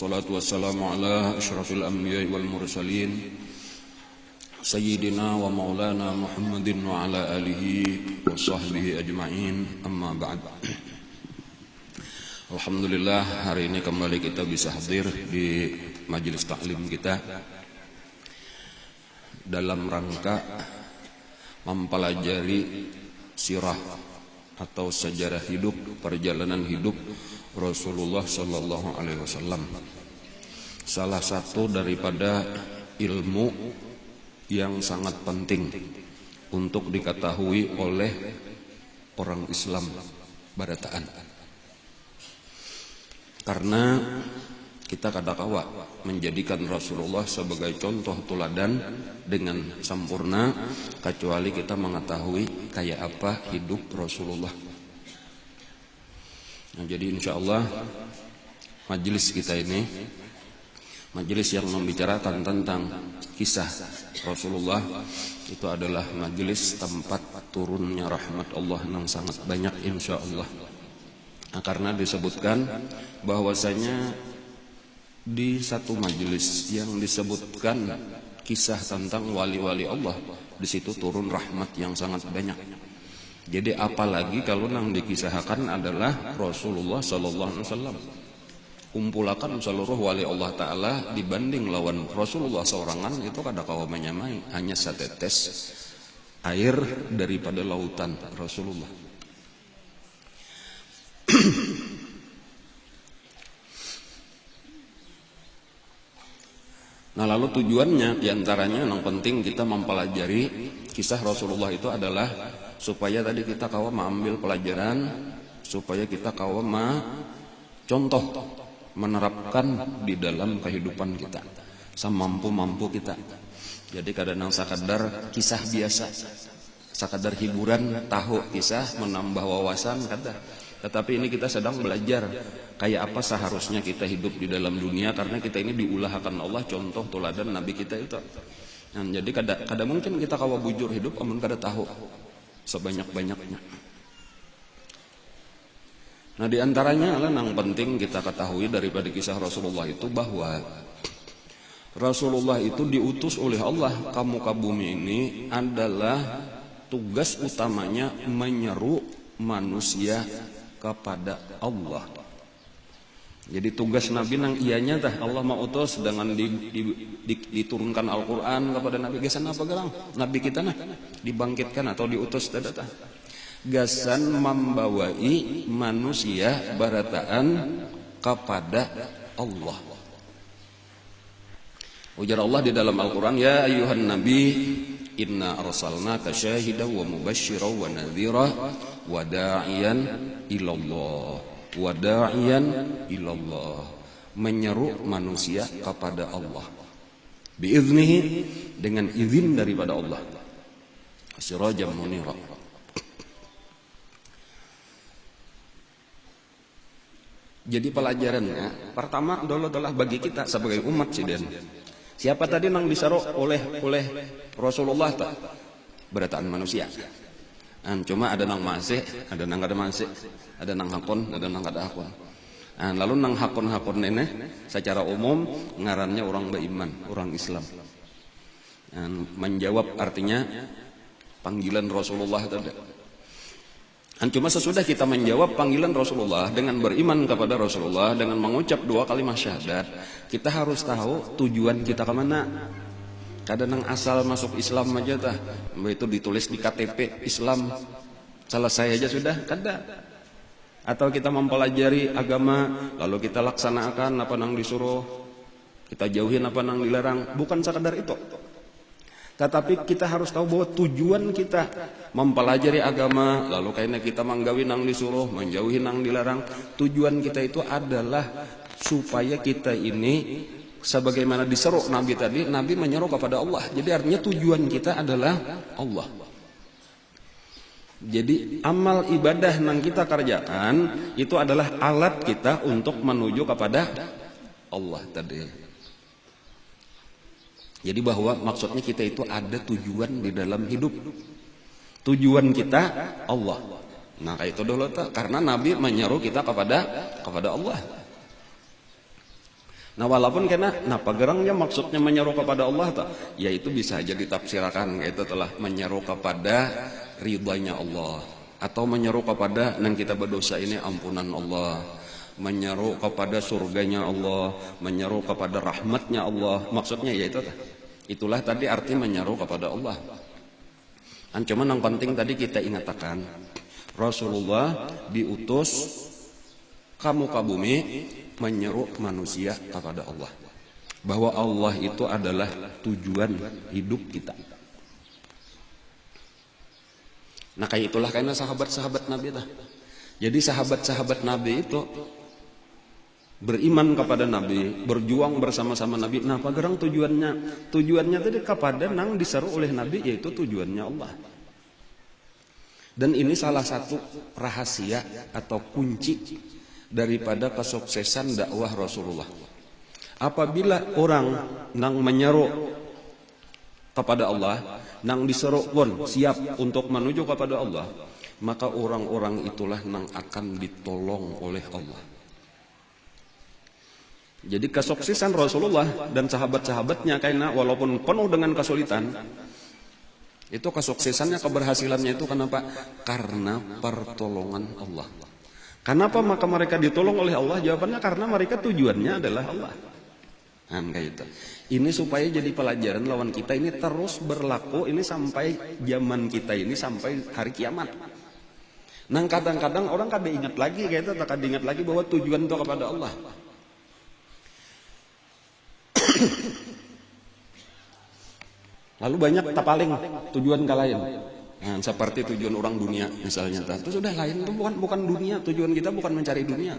Wassalatu wassalamu ala asyrafil anbiya'i wal mursalin Sayyidina wa maulana Muhammadin wa ala alihi wa sahbihi ajma'in. Amma ba'd. Alhamdulillah, hari ini kembali kita bisa hadir di majelis taklim kita dalam rangka mempelajari sirah atau sejarah hidup, perjalanan hidup Rasulullah sallallahu alaihi wasallam. Salah satu daripada ilmu yang sangat penting untuk diketahui oleh orang Islam barataan. Karena kita kadakawa menjadikan Rasulullah sebagai contoh teladan dengan sempurna, kecuali kita mengetahui kayak apa hidup Rasulullah. Nah, jadi insyaallah majelis kita ini majelis yang membicarakan tentang kisah Rasulullah itu adalah majelis tempat turunnya rahmat Allah yang sangat banyak insyaallah. Nah, karena disebutkan bahwasanya di satu majelis yang disebutkan kisah tentang wali-wali Allah, di situ turun rahmat yang sangat banyak. Jadi apalagi kalau yang dikisahkan adalah Rasulullah sallallahu alaihi wasallam. Kumpulakan seluruh wali Allah Ta'ala dibanding lawan Rasulullah seorangan itu kadakawa menyamai hanya setetes air daripada lautan Rasulullah. Nah, lalu tujuannya diantaranya yang penting kita mempelajari kisah Rasulullah itu adalah supaya tadi kita kawa mengambil pelajaran, supaya kita kawa contoh menerapkan di dalam kehidupan kita semampu-mampu kita. Jadi kadang sakadar kisah biasa, sakadar hiburan, tahu kisah menambah wawasan kada. Tetapi ini kita sedang belajar kayak apa seharusnya kita hidup di dalam dunia, karena kita ini diulahkan Allah contoh teladan Nabi kita itu. Nah, jadi kada mungkin kita kawa bujur hidup amun kada tahu sebanyak-banyaknya. Nah, diantaranya adalah yang penting kita ketahui daripada kisah Rasulullah itu bahwa Rasulullah itu diutus oleh Allah ke muka bumi ini adalah tugas utamanya menyeru manusia kepada Allah. Jadi tugas Nabi nang ianya tah Allah mau utus dengan diturunkan Al-Qur'an kepada Nabi. Gasan apa gelang? Nabi kita nah dibangkitkan atau diutus tah. Gasan membawai manusia barataan kepada Allah. Ujar Allah di dalam Al-Qur'an, ya ayyuhan nabi inna arsalnaka syahidan wa mubasysyiran wa nadhira wa da'iyan ilallah. Wada'iyan ilallah, menyeru manusia kepada Allah biiznihi, dengan izin daripada Allah, sirajan munira. Jadi pelajarannya pertama adalah bagi kita sebagai umat siden. Siapa tadi yang diseru oleh Rasulullah tak? Berataan manusia. Cuma ada nang masih, ada nang kada masih, ada nang hakon, ada nang kada hakon. Lalu nang hakon-hakon ini secara umum ngarannya orang beriman, orang Islam. Menjawab artinya panggilan Rasulullah tadi. Cuma sesudah kita menjawab panggilan Rasulullah dengan beriman kepada Rasulullah, dengan mengucap dua kalimat syahadat, kita harus tahu tujuan kita ke mana. Kadang nang asal masuk Islam aja tah, itu ditulis di KTP Islam, selesai aja sudah, kada. Atau kita mempelajari agama, lalu kita laksanakan apa nang disuruh, kita jauhin apa nang dilarang, bukan sekadar itu. Tetapi kita harus tahu bahwa tujuan kita mempelajari agama, lalu kayaknya kita menggawi nang disuruh, menjauhi nang dilarang, tujuan kita itu adalah supaya kita ini sebagaimana diseru Nabi tadi, Nabi menyeru kepada Allah. Jadi artinya tujuan kita adalah Allah. Jadi amal ibadah yang kita kerjakan itu adalah alat kita untuk menuju kepada Allah tadi. Jadi bahwa maksudnya kita itu ada tujuan di dalam hidup. Tujuan kita Allah. Nah, kayak itu dulu karena Nabi menyeru kita kepada Allah. Nah walaupun kena, napa gerangnya maksudnya menyeru kepada Allah tak? Ya itu bisa aja ditafsirkan itu telah menyeru kepada ridhanya Allah, atau menyeru kepada nang kita berdosa ini ampunan Allah, menyeru kepada surganya Allah, menyeru kepada rahmatnya Allah. Maksudnya ya itu tak? Itulah tadi arti menyeru kepada Allah. Cuman yang penting tadi kita ingatkan, Rasulullah diutus kamu ke bumi menyeru manusia kepada Allah, bahwa Allah itu adalah tujuan hidup kita. Nah kayak itulah karena sahabat-sahabat Nabi lah. Jadi sahabat-sahabat Nabi itu beriman kepada Nabi, berjuang bersama-sama Nabi. Nah apa gerang tujuannya? Tujuannya tadi kepada nang diseru oleh Nabi, yaitu tujuannya Allah. Dan ini salah satu rahasia atau kunci daripada kesuksesan dakwah Rasulullah. Apabila orang nang menyeru kepada Allah, nang diseru pun siap untuk menuju kepada Allah, maka orang-orang itulah nang akan ditolong oleh Allah. Jadi kesuksesan Rasulullah dan sahabat-sahabatnya karena walaupun penuh dengan kesulitan, itu kesuksesannya, keberhasilannya itu kenapa? Karena pertolongan Allah. Kenapa maka mereka ditolong oleh Allah? Jawabannya karena mereka tujuannya adalah Allah. Nah, kayak itu. Ini supaya jadi pelajaran lawan kita ini terus berlaku ini sampai zaman kita ini sampai hari kiamat. Nah kadang-kadang orang kada ingat lagi kayak itu, tak kada ingat lagi bahwa tujuan itu kepada Allah. Lalu banyak tak paling tujuan kalian. Nah, seperti tujuan orang dunia misalnya, itu sudah lain, itu bukan dunia. Tujuan kita bukan mencari dunia.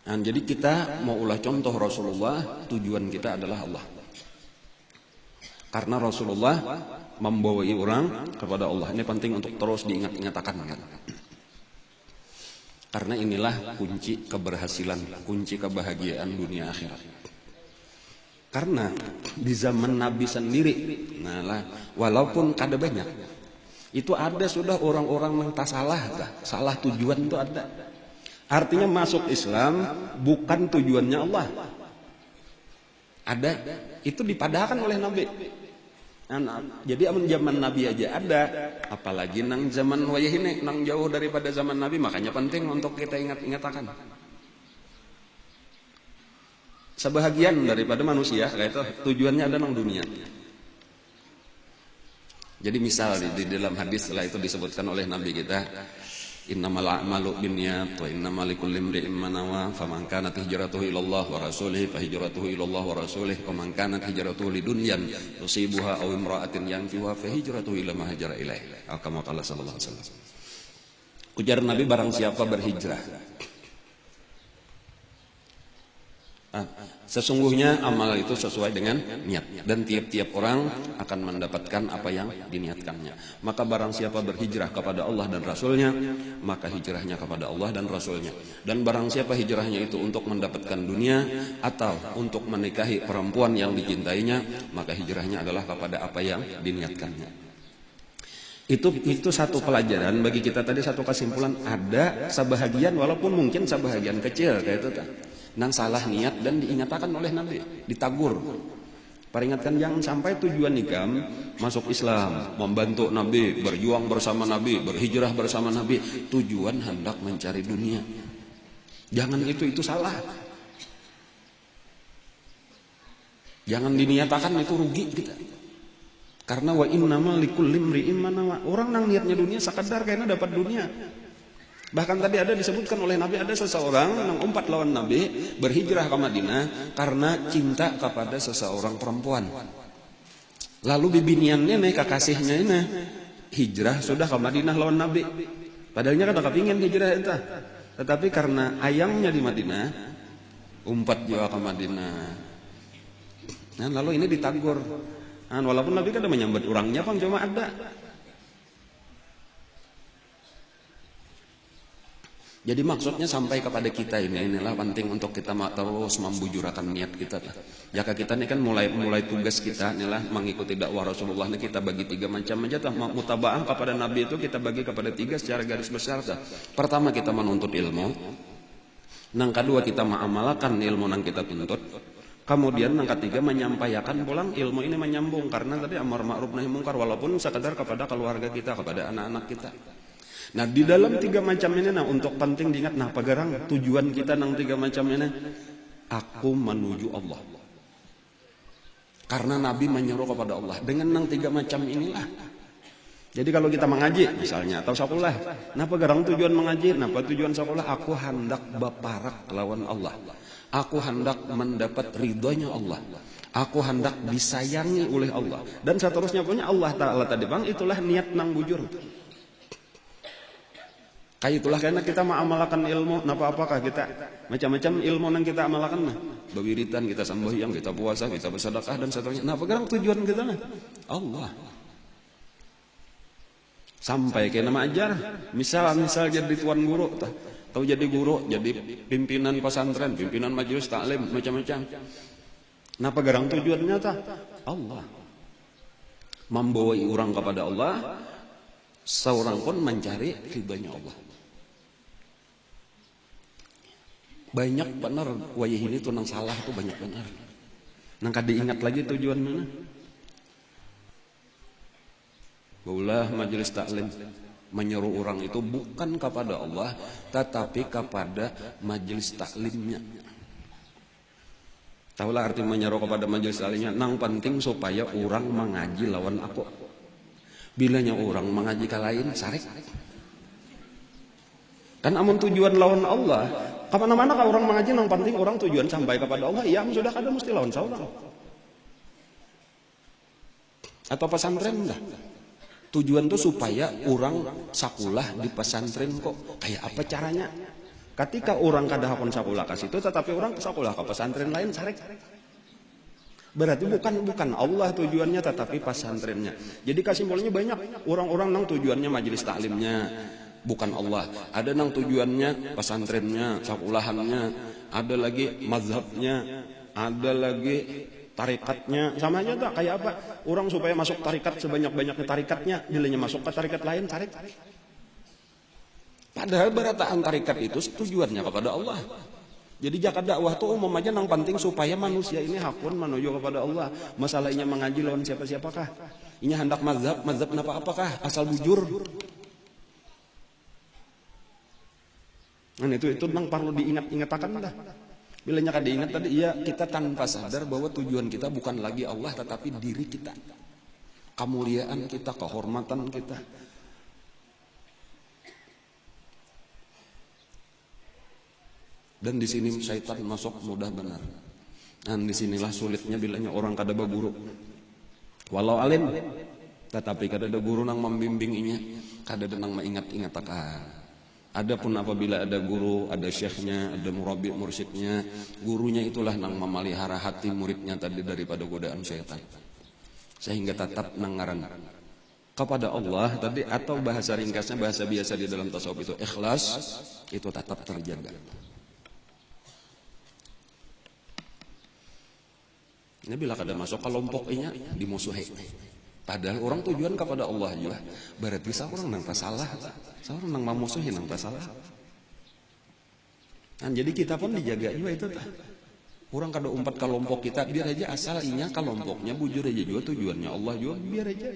Nah, jadi kita mau ulah contoh Rasulullah, tujuan kita adalah Allah. Karena Rasulullah membawai orang kepada Allah. Ini penting untuk terus diingat-ingatkan. Karena inilah kunci keberhasilan, kunci kebahagiaan dunia akhirat. Karena di zaman Nabi sendiri, nah lah, walaupun kada banyak, itu ada sudah orang-orang yang tak salah, salah tujuan itu ada. Artinya masuk Islam bukan tujuannya Allah. Ada, itu dipadahkan oleh Nabi. Nah, jadi zaman Nabi aja ada, apalagi nang zaman wayah ini, nang jauh daripada zaman Nabi, makanya penting untuk kita ingat-ingatkan. Sebahagian daripada manusia kayak itu tujuannya ada nang dunia. Jadi misal di dalam hadis setelah itu disebutkan oleh Nabi kita, innamal a'malu binniyat wa innamal likulli imri'in ma nawa faman kanat hijratuhu ila Allah wa rasulih fa hijratuhu ila Allah wa rasulih wa man kanat hijratuhu lidunyan yusibuha aw imra'atin yankihuha fa hijratuhu ila ma hajara ilaih. Kama qala sallallahu alaihi wasallam. Ujar Nabi, barang siapa berhijrah, sesungguhnya amal itu sesuai dengan niat, dan tiap-tiap orang akan mendapatkan apa yang diniatkannya. Maka barang siapa berhijrah kepada Allah dan Rasulnya, maka hijrahnya kepada Allah dan Rasulnya. Dan barang siapa hijrahnya itu untuk mendapatkan dunia atau untuk menikahi perempuan yang dicintainya, maka hijrahnya adalah kepada apa yang diniatkannya. Itu satu pelajaran bagi kita tadi, satu kesimpulan. Ada sebahagian, walaupun mungkin sebahagian kecil kayak itu kan, nang salah niat dan diingatkan oleh Nabi, ditagur, peringatkan jangan sampai tujuan nikam masuk Islam, membantu Nabi, berjuang bersama Nabi, berhijrah bersama Nabi, tujuan hendak mencari dunia. Jangan itu salah. Jangan diniatakan itu rugi kita. Karena wa innamal likulli imri'in ma nawa. Orang nang niatnya dunia sekadar karena dapat dunia. Bahkan tadi ada disebutkan oleh Nabi, ada seseorang yang umpat lawan Nabi berhijrah ke Madinah karena cinta kepada seseorang perempuan. Lalu bibiniannya nih, kekasihnya ini hijrah sudah ke Madinah lawan Nabi. Padahalnya kan kepingin hijrah itu, tetapi karena ayangnya di Madinah umpat juga ke Madinah. Nah, lalu ini ditagur. Nah, walaupun Nabi kan menyambut orangnya, pun cuma ada. Jadi maksudnya sampai kepada kita inilah penting untuk kita terus membujurakan niat kita. Jika kita ini kan mulai tugas kita inilah mengikuti dakwah Rasulullah ini, kita bagi 3 macam aja. Mutabaah kepada Nabi itu kita bagi kepada 3 secara garis besar. Pertama, kita menuntut ilmu. Nang kedua kita mengamalkan ilmu nang kita tuntut. Kemudian nang ketiga menyampaikan pulang ilmu ini menyambung karena tadi amar ma'ruf nahi mungkar walaupun sekadar kepada keluarga kita, kepada anak-anak kita. Nah, di dalam tiga macam ini untuk penting diingat pagarang tujuan kita nang tiga macam ini aku menuju Allah. Karena Nabi menyeru kepada Allah dengan nang tiga macam inilah. Jadi kalau kita mengaji misalnya atau sekolah, napa garang tujuan mengaji, napa tujuan sekolah? Aku hendak baparak lawan Allah. Aku hendak mendapat ridhonya Allah. Aku hendak disayangi oleh Allah. Dan seterusnya punya Allah Ta'ala tadi bang, itulah niat nang bujur. Kayak itulah karena kita mengamalkan ilmu, napa apakah kita macam-macam ilmu yang kita amalkan mah. Bewiritan, kita sembahyang, kita puasa, kita bersedekah dan seterusnya. Napa garang tujuan kita mah? Allah. Sampai ke nama ajar, misal jadi tuan guru, atau jadi guru, jadi pimpinan pesantren, pimpinan majelis taklim, macam-macam. Napa garang tujuannya ta? Allah. Membawa orang kepada Allah, seorang pun mencari ridhonya Allah. Banyak benar, wayah ini tuh nang salah tuh banyak benar. Nang kada ingat lagi tujuan mana? Baulah majelis taklim menyeru orang itu bukan kepada Allah, tetapi kepada majelis taklimnya. Tahulah arti menyeru kepada majelis taklimnya. Nang penting supaya orang mengaji lawan aku. Bilanya orang mengaji ke lain, sarek. Kan amun tujuan lawan Allah, kemana-mana kalau orang mengaji, nang penting orang tujuan sampai kepada Allah. Ya sudah kada mesti lawan seorang. Atau pesantren dah. Tujuan tuh supaya orang sakulah di pesantren kok. Kayak apa caranya? Ketika orang kada hakon sakulah ke situ, tetapi orang sakulah ke pesantren lain, sarek. Berarti bukan Allah tujuannya, tetapi pesantrennya. Jadi kesimpulannya banyak orang-orang nang tujuannya majelis taklimnya, bukan Allah. Ada nang tujuannya pesantrennya, sakulahannya, ada lagi mazhabnya, ada lagi tarikatnya. Sama aja tak kayak apa? Orang supaya masuk tarikat sebanyak-banyaknya tarikatnya, bilanya masuk ke tarikat lain, tarik. Padahal berataan tarikat itu tujuannya kepada Allah. Jadi jakat dakwah tuh umum aja nang penting supaya manusia ini hakun menuju kepada Allah. Masalahnya mengaji lawan siapa-siapakah? Ini hendak mazhab napa apakah? Asal bujur. Nah itu nang perlu diingat-ingatakan dah. Bilanya kada ingat tadi, iya kita tanpa sadar bahwa tujuan kita bukan lagi Allah tetapi diri kita. Kemuliaan kita, kehormatan kita. Dan di sini syaitan masuk mudah benar. Dan disinilah sulitnya bilanya orang kada berguru. Walau alim, tetapi kada ada guru nang membimbinginya, kada ada nang mengingat-ingatakan. Adapun apabila ada guru, ada syekhnya, ada murabbi mursyidnya, gurunya itulah nang memelihara hati muridnya tadi daripada godaan syaitan. Sehingga tetap nang ngaran kepada Allah tadi, atau bahasa ringkasnya, bahasa biasa di dalam tasawuf itu ikhlas, itu tetap terjaga. Ini bila kada masuk kelompoknya dimusuhi. Padahal orang tujuan kepada Allah juga. Berarti seorang nang salah, seorang nang memusuhi nang salah. Nah, jadi kita pun dijaga juga itu. Orang kada umpat kelompok kita, biar aja asal inya kelompoknya bujur aja juga tujuannya Allah juga, biar aja.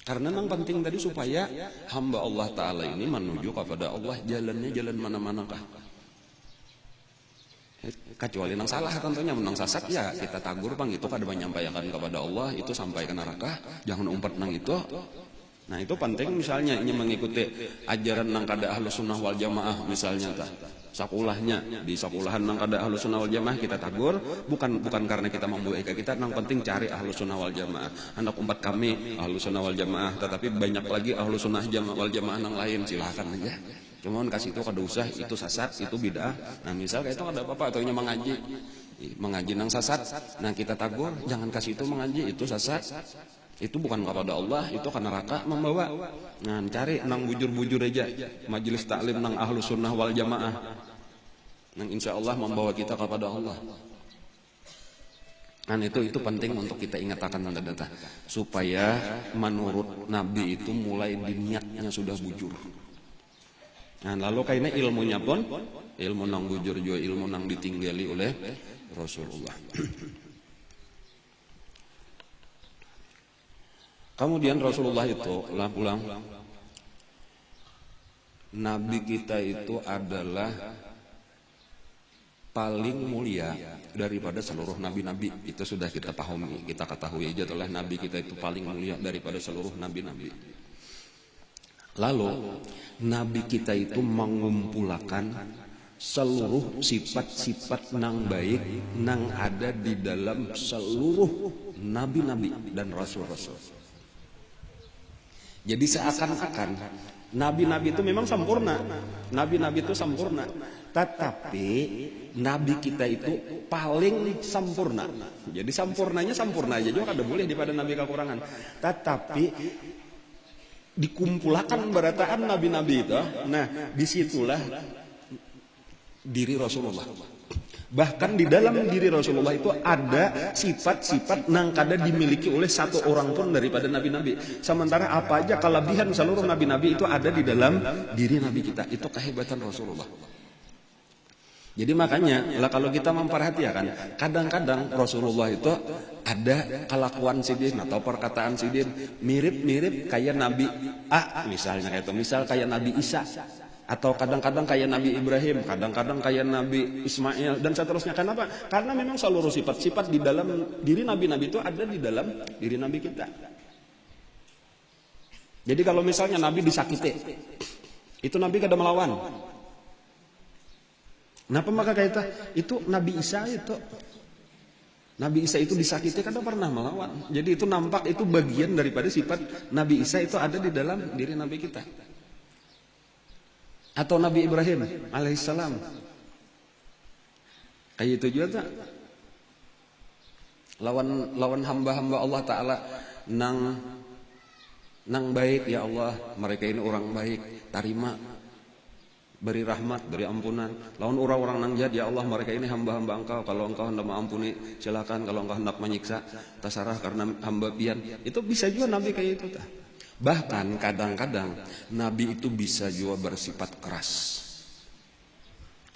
Karena nang penting tadi supaya hamba Allah Ta'ala ini menuju kepada Allah, jalannya jalan mana-manakah. Kecuali nang salah tentunya, menang sasat ya kita tagur bang, itu kada menyampaikan kepada Allah, itu sampai ke neraka, jangan umpat nang itu. Nah itu penting misalnya ini mengikuti ajaran nang kada ahlus sunnah wal jamaah misalnya sakulahnya di sakulahan nang kada ahlus sunnah wal jamaah kita tagur, bukan karena kita membuai kita, nang penting cari ahlus sunnah wal jamaah. Anak umpat kami ahlus sunnah wal jamaah, tetapi banyak lagi ahlus sunnah wal jamaah nang lain, silahkan aja. Cuman kasih itu kada usah, itu sasat, itu bid'ah. Nah misal kayak itu kada apa-apa, atau mengaji nang sasat, nah kita tagur jangan kasih itu mengaji, itu sasat, itu bukan kepada Allah, itu ke neraka membawa. Nah cari nang bujur-bujur aja majelis taklim nang ahlus sunnah wal jamaah, nang insya Allah membawa kita kepada Allah. Nah itu penting untuk kita ingatkan data supaya menurut Nabi itu mulai di niatnya sudah bujur. Nah, lalu kayaknya ilmunya pun ilmu nang bujur juga ilmu nang ditinggali oleh Rasulullah. Kemudian Rasulullah itu pulang Nabi kita itu adalah paling mulia daripada seluruh nabi-nabi. Itu sudah kita pahami, kita ketahui aja telah Nabi kita itu paling mulia daripada seluruh nabi-nabi. Lalu Nabi kita itu mengumpulkan seluruh sifat-sifat nang baik nang ada di dalam seluruh nabi-nabi dan rasul-rasul. Jadi seakan-akan nabi-nabi itu memang sempurna. Nabi-nabi itu sempurna. Tetapi nabi kita itu paling sempurna. Jadi sempurnanya sempurna aja juga kada boleh daripada nabi kekurangan. Tetapi dikumpulkan berataan nabi-nabi itu. Nah, disitulah diri Rasulullah. Bahkan di dalam diri Rasulullah itu ada sifat-sifat nang kada dimiliki oleh satu orang pun daripada nabi-nabi. Sementara apa aja kelebihan seluruh nabi-nabi itu ada di dalam diri nabi kita. Itu kehebatan Rasulullah. Jadi makanya lah kalau kita memperhatikan, kadang-kadang Rasulullah itu ada kelakuan sidin atau perkataan sidin mirip-mirip kayak Nabi A misalnya kayak itu, misal kayak Nabi Isa. Atau kadang-kadang kayak Nabi Ibrahim, kadang-kadang kayak Nabi Ismail, dan seterusnya. Kenapa? Karena memang seluruh sifat-sifat di dalam diri nabi-nabi itu ada di dalam diri nabi kita. Jadi kalau misalnya Nabi disakiti, itu Nabi kada melawan. Kenapa maka kaita? Itu Nabi Isa itu. Nabi Isa itu disakiti kada pernah melawan. Jadi itu nampak itu bagian daripada sifat Nabi Isa itu ada di dalam diri nabi kita. Atau Nabi Ibrahim alaihissalam kayak itu juga tak? Lawan hamba-hamba Allah Ta'ala nang baik ya Allah, mereka ini orang baik, tarima, beri rahmat, beri ampunan. Lawan orang-orang nang jahat ya Allah, mereka ini hamba-hamba Engkau, kalau Engkau hendak mengampuni silakan, kalau Engkau hendak menyiksa terserah karena hamba pian. Itu bisa juga Nabi kayak itu tak? Bahkan kadang-kadang Nabi itu bisa juga bersifat keras.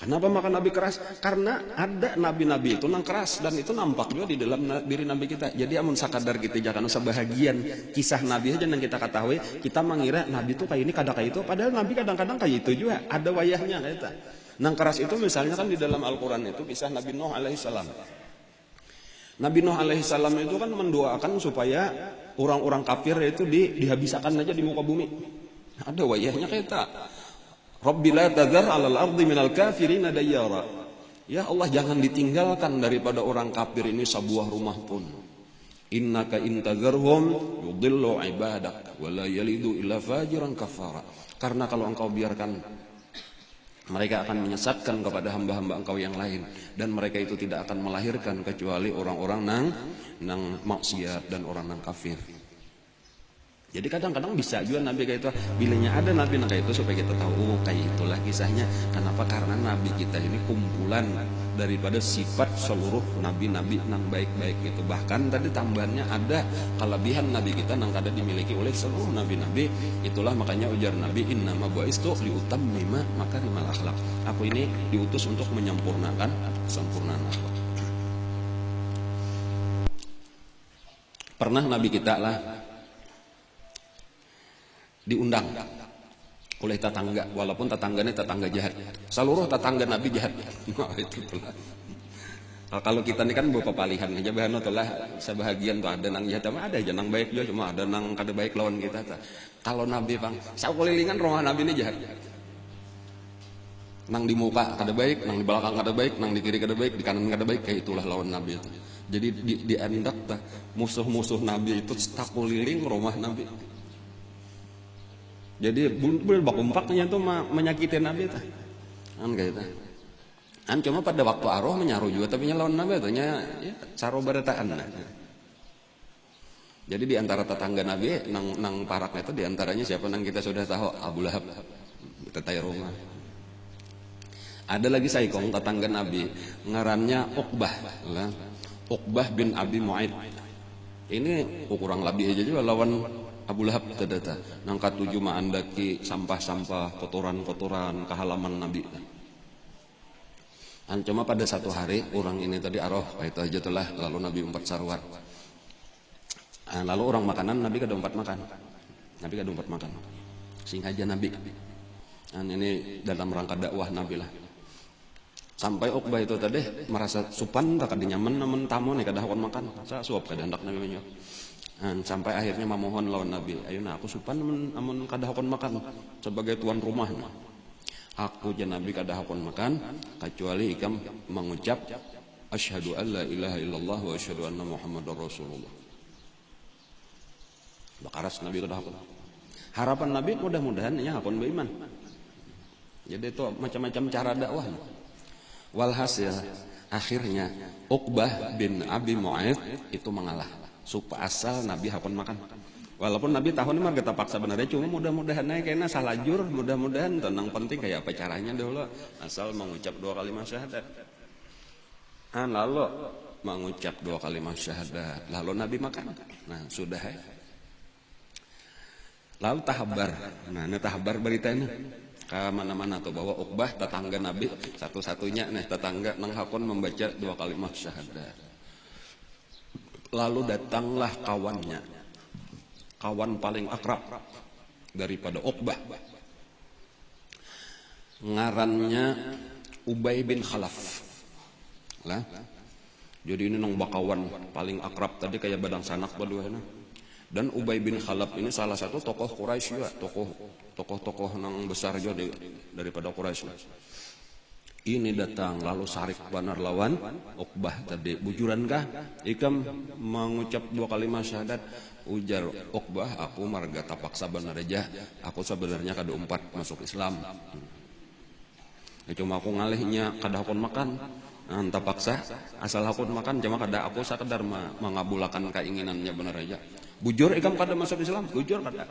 Kenapa maka Nabi keras? Karena ada Nabi-Nabi itu nang keras dan itu nampak juga di dalam diri Nabi kita. Jadi amun sakadar kita jangan usah bahagian kisah Nabi aja yang kita ketahui, kita mengira Nabi itu kayak ini kada kayak itu. Padahal Nabi kadang-kadang kayak itu juga. Ada wayahnya kayak itu. Nang keras itu misalnya kan di dalam Al-Quran itu kisah Nabi Nuh alaihissalam. Nabi Nuh alaihissalam itu kan mendoakan supaya orang-orang kafir itu dihabiskan aja di muka bumi. Ada wayahnya kayak tak. Rabbi la tadhar 'alal ardi minal kafirina dayyara. Ya Allah, jangan ditinggalkan daripada orang kafir ini sebuah rumah pun. Innaka intadharhum yudillu ibadak wa la yalidu illa fajiran kafara. Karena kalau engkau biarkan mereka akan menyesatkan kepada hamba-hamba Engkau yang lain, dan mereka itu tidak akan melahirkan kecuali orang-orang nang maksiat dan orang nang kafir. Jadi kadang-kadang bisa juga Nabi kayak itu. Bilanya ada Nabi nang kayak itu supaya kita tahu kayak itulah kisahnya. Kenapa? Karena Nabi kita ini kumpulan daripada sifat seluruh nabi-nabi nang baik-baik gitu. Bahkan tadi tambahannya ada kelebihan Nabi kita nang kada dimiliki oleh seluruh nabi-nabi. Itulah makanya ujar Nabi, innama bu'istu liutammima makarimal akhlak. Aku ini diutus untuk menyempurnakan kesempurnaan akhlak. Pernah Nabi kita lah diundang oleh tetangga, walaupun tetangganya tetangga jahat. Seluruh tetangga Nabi jahat. Itu pula. Kalau kita ini kan beberapa palihan aja bahan telah sebahagian tuh ada nang jahat, ada aja nang baik juga, cuma ada nang kada baik lawan kita. Kalau Nabi bang, sakelilingan rumah Nabi ini jahat. Nang di muka kada baik, nang di belakang kada baik, nang di kiri kada baik, di kanan kada baik, kayak itulah lawan Nabi itu. Jadi di endak musuh-musuh Nabi itu sakeliling rumah Nabi. Jadi bakumpaknya tuh menyakitin Nabi tuh. Kan kayak itu. Kan cuma pada waktu aroh menyaruh juga, tapi lawan Nabi tuh ya caro barataan. Jadi di antara tetangga Nabi nang paraknya itu di antaranya siapa nang kita sudah tahu, Abu Lahab, tetai rumah. Ada lagi saikong tetangga Nabi, ngarannya Uqbah, Uqbah bin Abi Mu'aid. Ini kurang lebih aja juga lawan Abu Lahab tadata nangkat tujuh ma andaki sampah-sampah kotoran-kotoran ke halaman Nabi. Cuma pada satu hari orang ini tadi aroh itu aja telah lalu Nabi umpat sarwat. Lalu orang makanan Nabi kada umpat makan. Nabi kada umpat makan. Sing aja Nabi. Ini dalam rangka dakwah Nabi lah. Sampai Uqbah itu tadi merasa supan tak kada nyaman namun tamu nih kada hakon makan. Sa suap kada hendak Nabi menyo. Sampai akhirnya memohon lawan Nabi, ayeuna aku supan namun kada hakon makan sebagai tuan rumah. Aku je Nabi kada hakon makan kecuali ikam mengucap asyhadu alla ilaha illallah wa asyhadu anna muhammadar rasulullah. Bakaras Nabi kada hakon. Harapan Nabi mudah-mudahan nya hakon beriman. Jadi itu macam-macam cara dakwah. Walhasil akhirnya Uqbah bin Abi Mu'aid itu mengalah. Supaya asal Nabi hakon makan. Walaupun Nabi tahun ini kita paksa benarnya, cuma mudah-mudahan naik kayaknya salajur, mudah-mudahan tenang penting kayak apa caranya dulu. Asal mengucap 2 kalimat syahadat. Lalu mengucap 2 kalimat syahadat, lalu Nabi makan. Nah sudah ya. Lalu tahabar. Nah ini tahabar berita ini. Ke mana-mana tuh bahwa Uqbah tetangga Nabi satu-satunya nih tetangga nang hakon membaca 2 kalimat syahadat. Lalu datanglah kawannya, kawan paling akrab daripada Uqbah, ngarannya Ubay bin Khalaf lah. Jadi ini nang bakawan paling akrab tadi kayak badang sanak baduana. Dan Ubay bin Khalaf ini salah satu tokoh Quraisy juga, tokoh nang besar juga daripada Quraisy. Ini datang lalu sarik banar lawan Uqbah tadi, bujurankah ikam mengucap 2 kalimat syahadat? Ujar Uqbah, aku marga tapaksa benar aja, aku sebenarnya kada umpat masuk Islam. Cuma aku ngalihnya kada hakon makan. Tapaksa asal hakon makan, cuma kada aku sekedar mengabulkan keinginannya benar aja. Bujur ikam kada masuk Islam, bujur kada.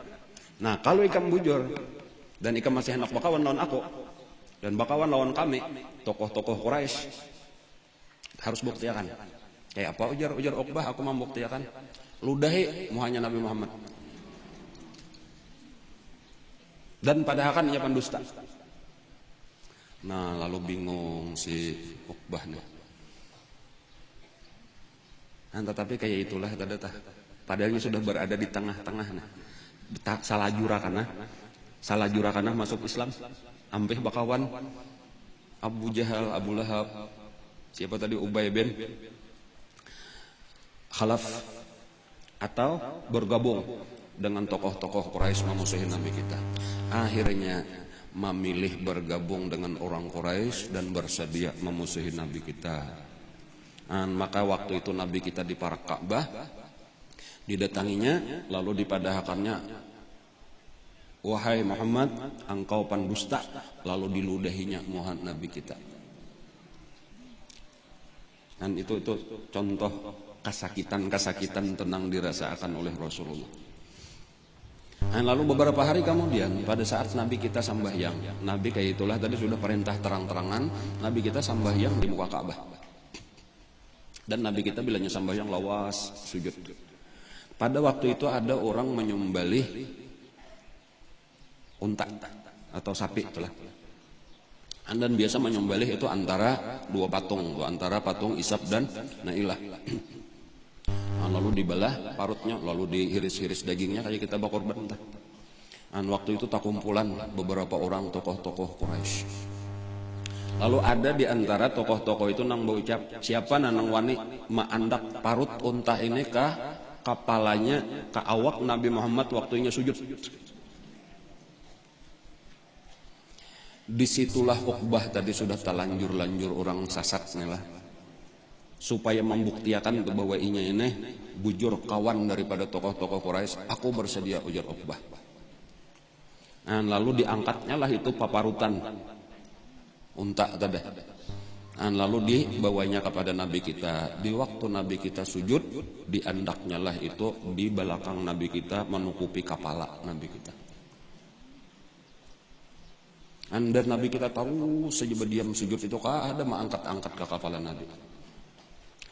Nah kalau ikam bujur dan ikam masih hendak bakawan lawan aku dan bakawan lawan kami, tokoh-tokoh Quraisy, harus buktiakan. Kayak apa ujar Uqbah, aku membuktiakan. Ludahi muhanya Nabi Muhammad. Dan padahal ia pendusta. Nah lalu bingung si Uqbah nih. Tetapi kayak itulah tadata. Padahal sudah berada di tengah-tengah. Salah jurakana masuk Islam. Ampih bakawan Abu Jahal, Abu Lahab, siapa tadi Ubay bin Khalaf, atau bergabung dengan tokoh-tokoh Quraisy memusuhi Nabi kita. Akhirnya memilih bergabung dengan orang Quraisy dan bersedia memusuhi Nabi kita. Maka waktu itu Nabi kita di Parak Ka'bah, didatanginya lalu dipadahkannya, wahai Muhammad, engkau pendusta, lalu diludahinya Muhammad Nabi kita. Dan itu contoh kesakitan tenang dirasakan oleh Rasulullah. Dan lalu beberapa hari kemudian pada saat Nabi kita sambahyang, Nabi kayak itulah tadi sudah perintah terang-terangan, Nabi kita sambahyang di muka Ka'bah. Dan Nabi kita bilangnya sambahyang lawas sujud. Pada waktu itu ada orang menyembelih unta atau sapi itulah. Dan biasa menyembelih itu antara 2 patung, antara patung Ishaq dan Nailah. Lalu dibelah parutnya, lalu dihiris-hiris dagingnya kayak kita bakar korban. Waktu itu tak kumpulan beberapa orang tokoh-tokoh Quraisy. Lalu ada di antara tokoh-tokoh itu nang berucap, siapa nang wani maandak parut unta ini ke kepalanya, ke awak Nabi Muhammad waktunya sujud. Disitulah Uqbah tadi sudah terlanjur orang sasat nih lah, supaya membuktikan bahwa ini bujur kawan daripada tokoh-tokoh Quraisy. Aku bersedia, ujar Uqbah. Lalu diangkatnya lah itu paparutan unta tadi. Lalu dibawanya kepada Nabi kita. Di waktu Nabi kita sujud, diandaknya lah itu di belakang Nabi kita, menutupi kepala Nabi kita. Dan Nabi kita tahu saja berdiam sujud itu ada mengangkat-angkat ke kepala Nabi.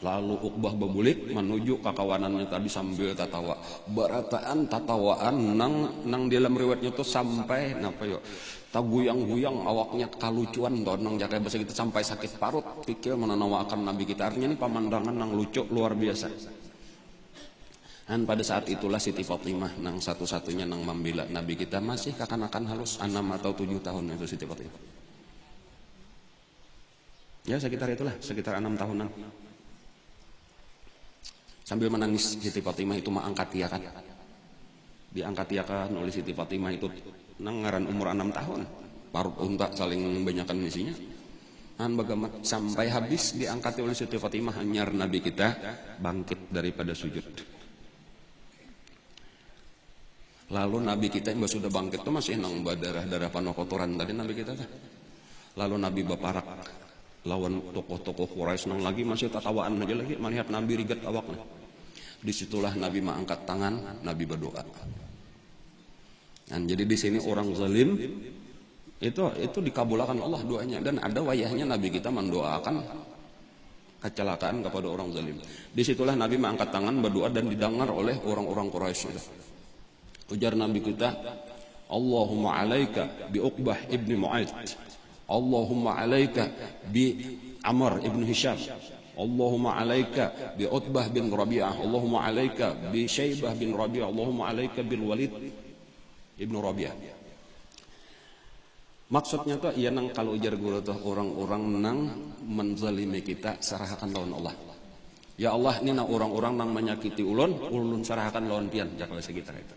Lalu Uqbah bebulik menuju ke kawanannya tadi sambil tatawa. Barataan tatawaan nang dalam riwayatnya tuh sampai napa yo. Taguyang-guyang awaknya kalucuan toh nang jaga bahasa kita sampai sakit parut pikir menanawakan Nabi kita. Artinya ini pemandangan nang lucu luar biasa. Dan pada saat itulah Siti Fatimah nang satu-satunya nang membela Nabi kita masih kekanakan halus 6 atau 7 tahun itu Siti Fatimah. Ya sekitar itulah, sekitar 6 tahunan. Sambil menangis Siti Fatimah itu mengangkat tiakan. Diangkat tiakan oleh Siti Fatimah itu nang ngaran umur 6 tahun. Parut unta saling banyakan isinya. Dan bagaimana sampai habis diangkat oleh Siti Fatimah hanyar Nabi kita bangkit daripada sujud. Lalu Nabi kita yang sudah bangkit itu masih nang darah panokotoran tadi Nabi kita. Lalu Nabi baparak lawan tokoh-tokoh Quraisy nang lagi masih tatawaan aja lagi melihat Nabi rigat awaknya. Disitulah Nabi mengangkat tangan, Nabi berdoa. Dan jadi di sini orang zalim itu dikabulkan Allah doanya dan ada wayahnya Nabi kita mendoakan kecelakaan kepada orang zalim. Disitulah Nabi mengangkat tangan berdoa dan didengar oleh orang-orang Quraisy. Ujar Nabi kita, Allahumma alaika bi Uqbah ibni Mu'aid. Allahumma alaika bi Amr ibn Hisham. Allahumma alaika bi Utbah bin Rabi'ah. Allahumma alaika bi Syaibah bin Rabi'ah. Allahumma alaika bil Walid ibn Rabi'ah. Maksudnya tuh iya nang kalau ujar guru tuh orang-orang nang menzalimi kita serahkan lawan Allah. Ya Allah ini nang orang-orang nang menyakiti ulun serahkan lawan pian jakal sekitar itu.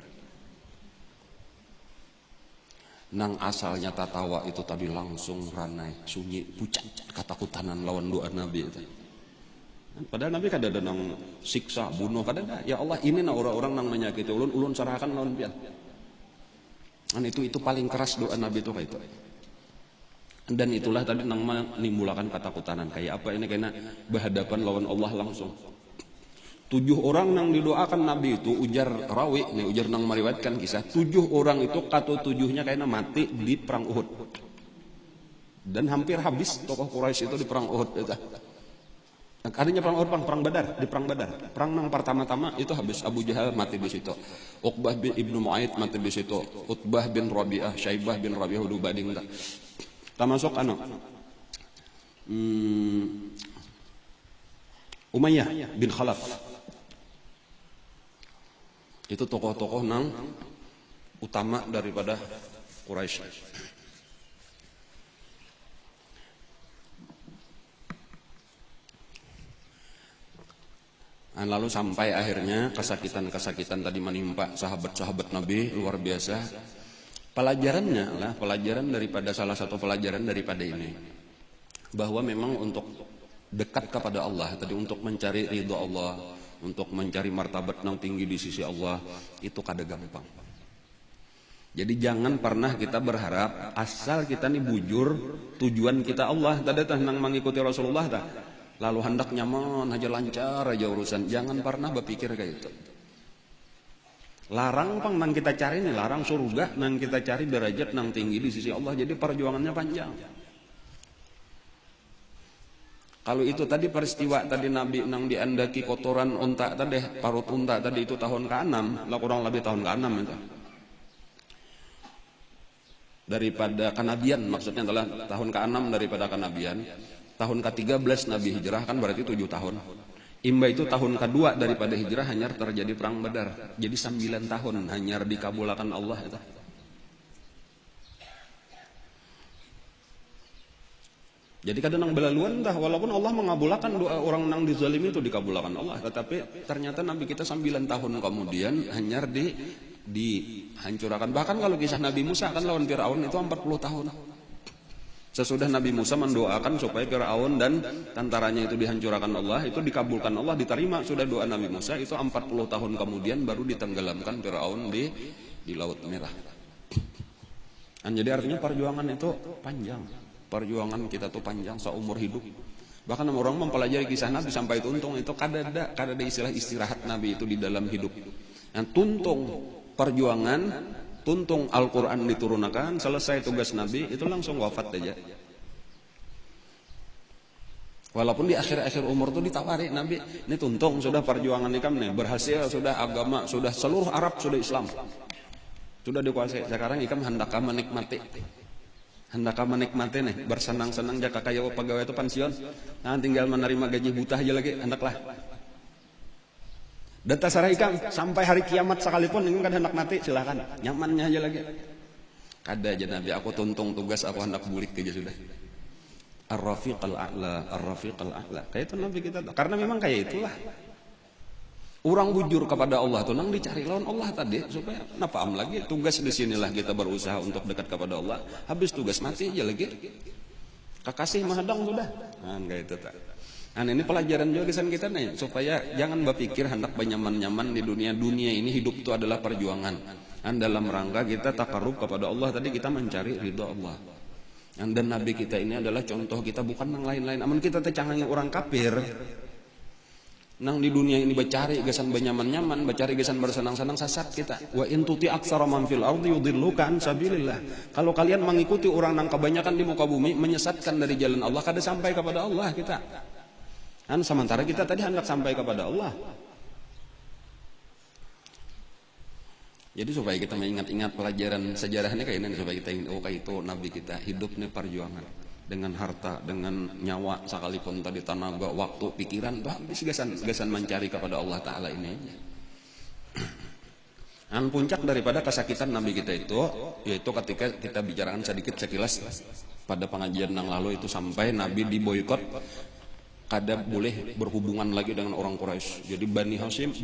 Nang asalnya tatawa itu tadi langsung ranai, sunyi, pucat, katakutanan lawan doa Nabi itu. Padahal Nabi kada ada nang siksa, bunuh, kada ada. Ya Allah ini nang orang-orang nang menyakiti ulun serahkan lawan pian. Dan itu paling keras doa Nabi itu kayak itu. Dan itulah tadi nang menimbulkan katakutanan. Kayak apa ini karena berhadapan lawan Allah langsung. 7 orang nang didoakan Nabi itu ujar rawi, nih ujar nang meriwayatkan kisah 7 orang itu kata 7-nya kayaknya mati di perang Uhud. Dan hampir habis tokoh Quraisy itu di perang Uhud itu. Adanya perang Uhud, perang Badar, di perang Badar. Perang nang pertama-tama itu habis Abu Jahal mati di situ. Uqbah bin Ibnu Mu'aid mati di situ. Utbah bin Rabi'ah, Syaibah bin Rabi'ah udah bading dah. Termasuk Umayyah bin Khalaf. Itu tokoh-tokoh nang utama daripada Quraisy. Dan lalu sampai akhirnya kesakitan tadi menimpa sahabat-sahabat Nabi luar biasa. Pelajaran daripada salah satu pelajaran daripada ini bahwa memang untuk dekat kepada Allah tadi untuk mencari ridha Allah, untuk mencari martabat yang tinggi di sisi Allah itu kada gampang. Jadi jangan pernah kita berharap asal kita nih bujur tujuan kita Allah tadi nang mengikuti Rasulullah dah. Lalu hendak nyaman aja lancar aja urusan. Jangan pernah berpikir kayak itu. Larang pang nang kita cari nih, larang surga nang kita cari derajat nang tinggi di sisi Allah. Jadi perjuangannya panjang. Kalau itu tadi peristiwa tadi Nabi nang diandaki kotoran unta tadi, parut unta tadi itu tahun ke-6, lah kurang lebih tahun ke-6 itu. Daripada kenabian, maksudnya adalah tahun ke-6 daripada kenabian. Tahun ke-13 Nabi hijrah kan berarti 7 tahun. Imba itu tahun kedua daripada hijrah hanyar terjadi perang Badar. Jadi 9 tahun hanyar dikabulkan Allah itu. Jadi kadang nang belaluan dah walaupun Allah mengabulkan doa orang nang dizalimi itu dikabulkan Allah, tetapi ternyata Nabi kita 9 tahun kemudian hanyar dihancurkan. Bahkan kalau kisah Nabi Musa kan lawan Firaun itu 40 tahun. Sesudah Nabi Musa mendoakan supaya Firaun dan tentaranya itu dihancurkan Allah, itu dikabulkan Allah, diterima sudah doa Nabi Musa, itu 40 tahun kemudian baru ditenggelamkan Firaun di Laut Merah. Dan jadi artinya perjuangan itu panjang. Perjuangan kita tuh panjang seumur hidup. Bahkan orang mempelajari kisah Nabi sampai tuntung itu kada ada istilah istirahat Nabi itu di dalam hidup. Yang tuntung perjuangan, tuntung Al-Quran diturunkan, selesai tugas Nabi itu langsung wafat aja. Walaupun di akhir-akhir umur tuh ditawari Nabi, ini tuntung sudah perjuangan ikam nih, berhasil sudah agama, sudah seluruh Arab sudah Islam. Sudah dikuasai. Sekarang ikam hendaklah menikmati. Hendaklah menikmati nih, bersenang-senang jaka kaya pegawai itu pensiun. Nah, tinggal menerima gaji buta aja lagi, hendaklah. Dan tasara ikam sampai hari kiamat sekalipun ikam kan hendak mati, silakan. Nyamannya aja lagi. Kada aja Nabi, aku tuntung tugas, aku hendak bulik aja sudah. Ar-Rafiq al-A'la, Ar-Rafiq al-A'la. Kayak itu Nabi kita. Karena memang kayak itulah. Orang bujur kepada Allah tuh nang dicari lawan Allah tadi supaya napa am lagi tugas di sinilah kita berusaha untuk dekat kepada Allah. Habis tugas mati aja lagi. Kakasih mahadang sudah. Nah, kayak itu tak. Nah, ini pelajaran juga kesan kita nih supaya jangan berpikir hendak nyaman-nyaman di dunia ini hidup itu adalah perjuangan. Dan dalam rangka kita takarrub kepada Allah tadi kita mencari ridha Allah. Dan Nabi kita ini adalah contoh kita bukan yang lain-lain. Amun kita tercangangi orang kafir, nang di dunia ini bercari gesan benyaman-nyaman, bercari gesan bersenang-senang sesat kita. Wa in tuti aksara man fil ardi yudilluka an sabilillah. Kalau kalian mengikuti orang nang kebanyakan di muka bumi menyesatkan dari jalan Allah, kada sampai kepada Allah kita. Dan sementara kita tadi hendak sampai kepada Allah. Jadi supaya kita mengingat-ingat pelajaran sejarahnya kayak ini, supaya kita ingat, oh kayak itu Nabi kita hidupnya perjuangan dengan harta, dengan nyawa, sekalipun tadi tenaga, waktu, pikiran, tuh habis gasan mencari kepada Allah Ta'ala ini aja. Dan puncak daripada kesakitan Nabi kita itu, yaitu ketika kita bicarakan sedikit sekilas pada pengajian yang lalu itu sampai Nabi diboikot. Kada boleh berhubungan lagi dengan orang Quraisy. Jadi Bani Hashim,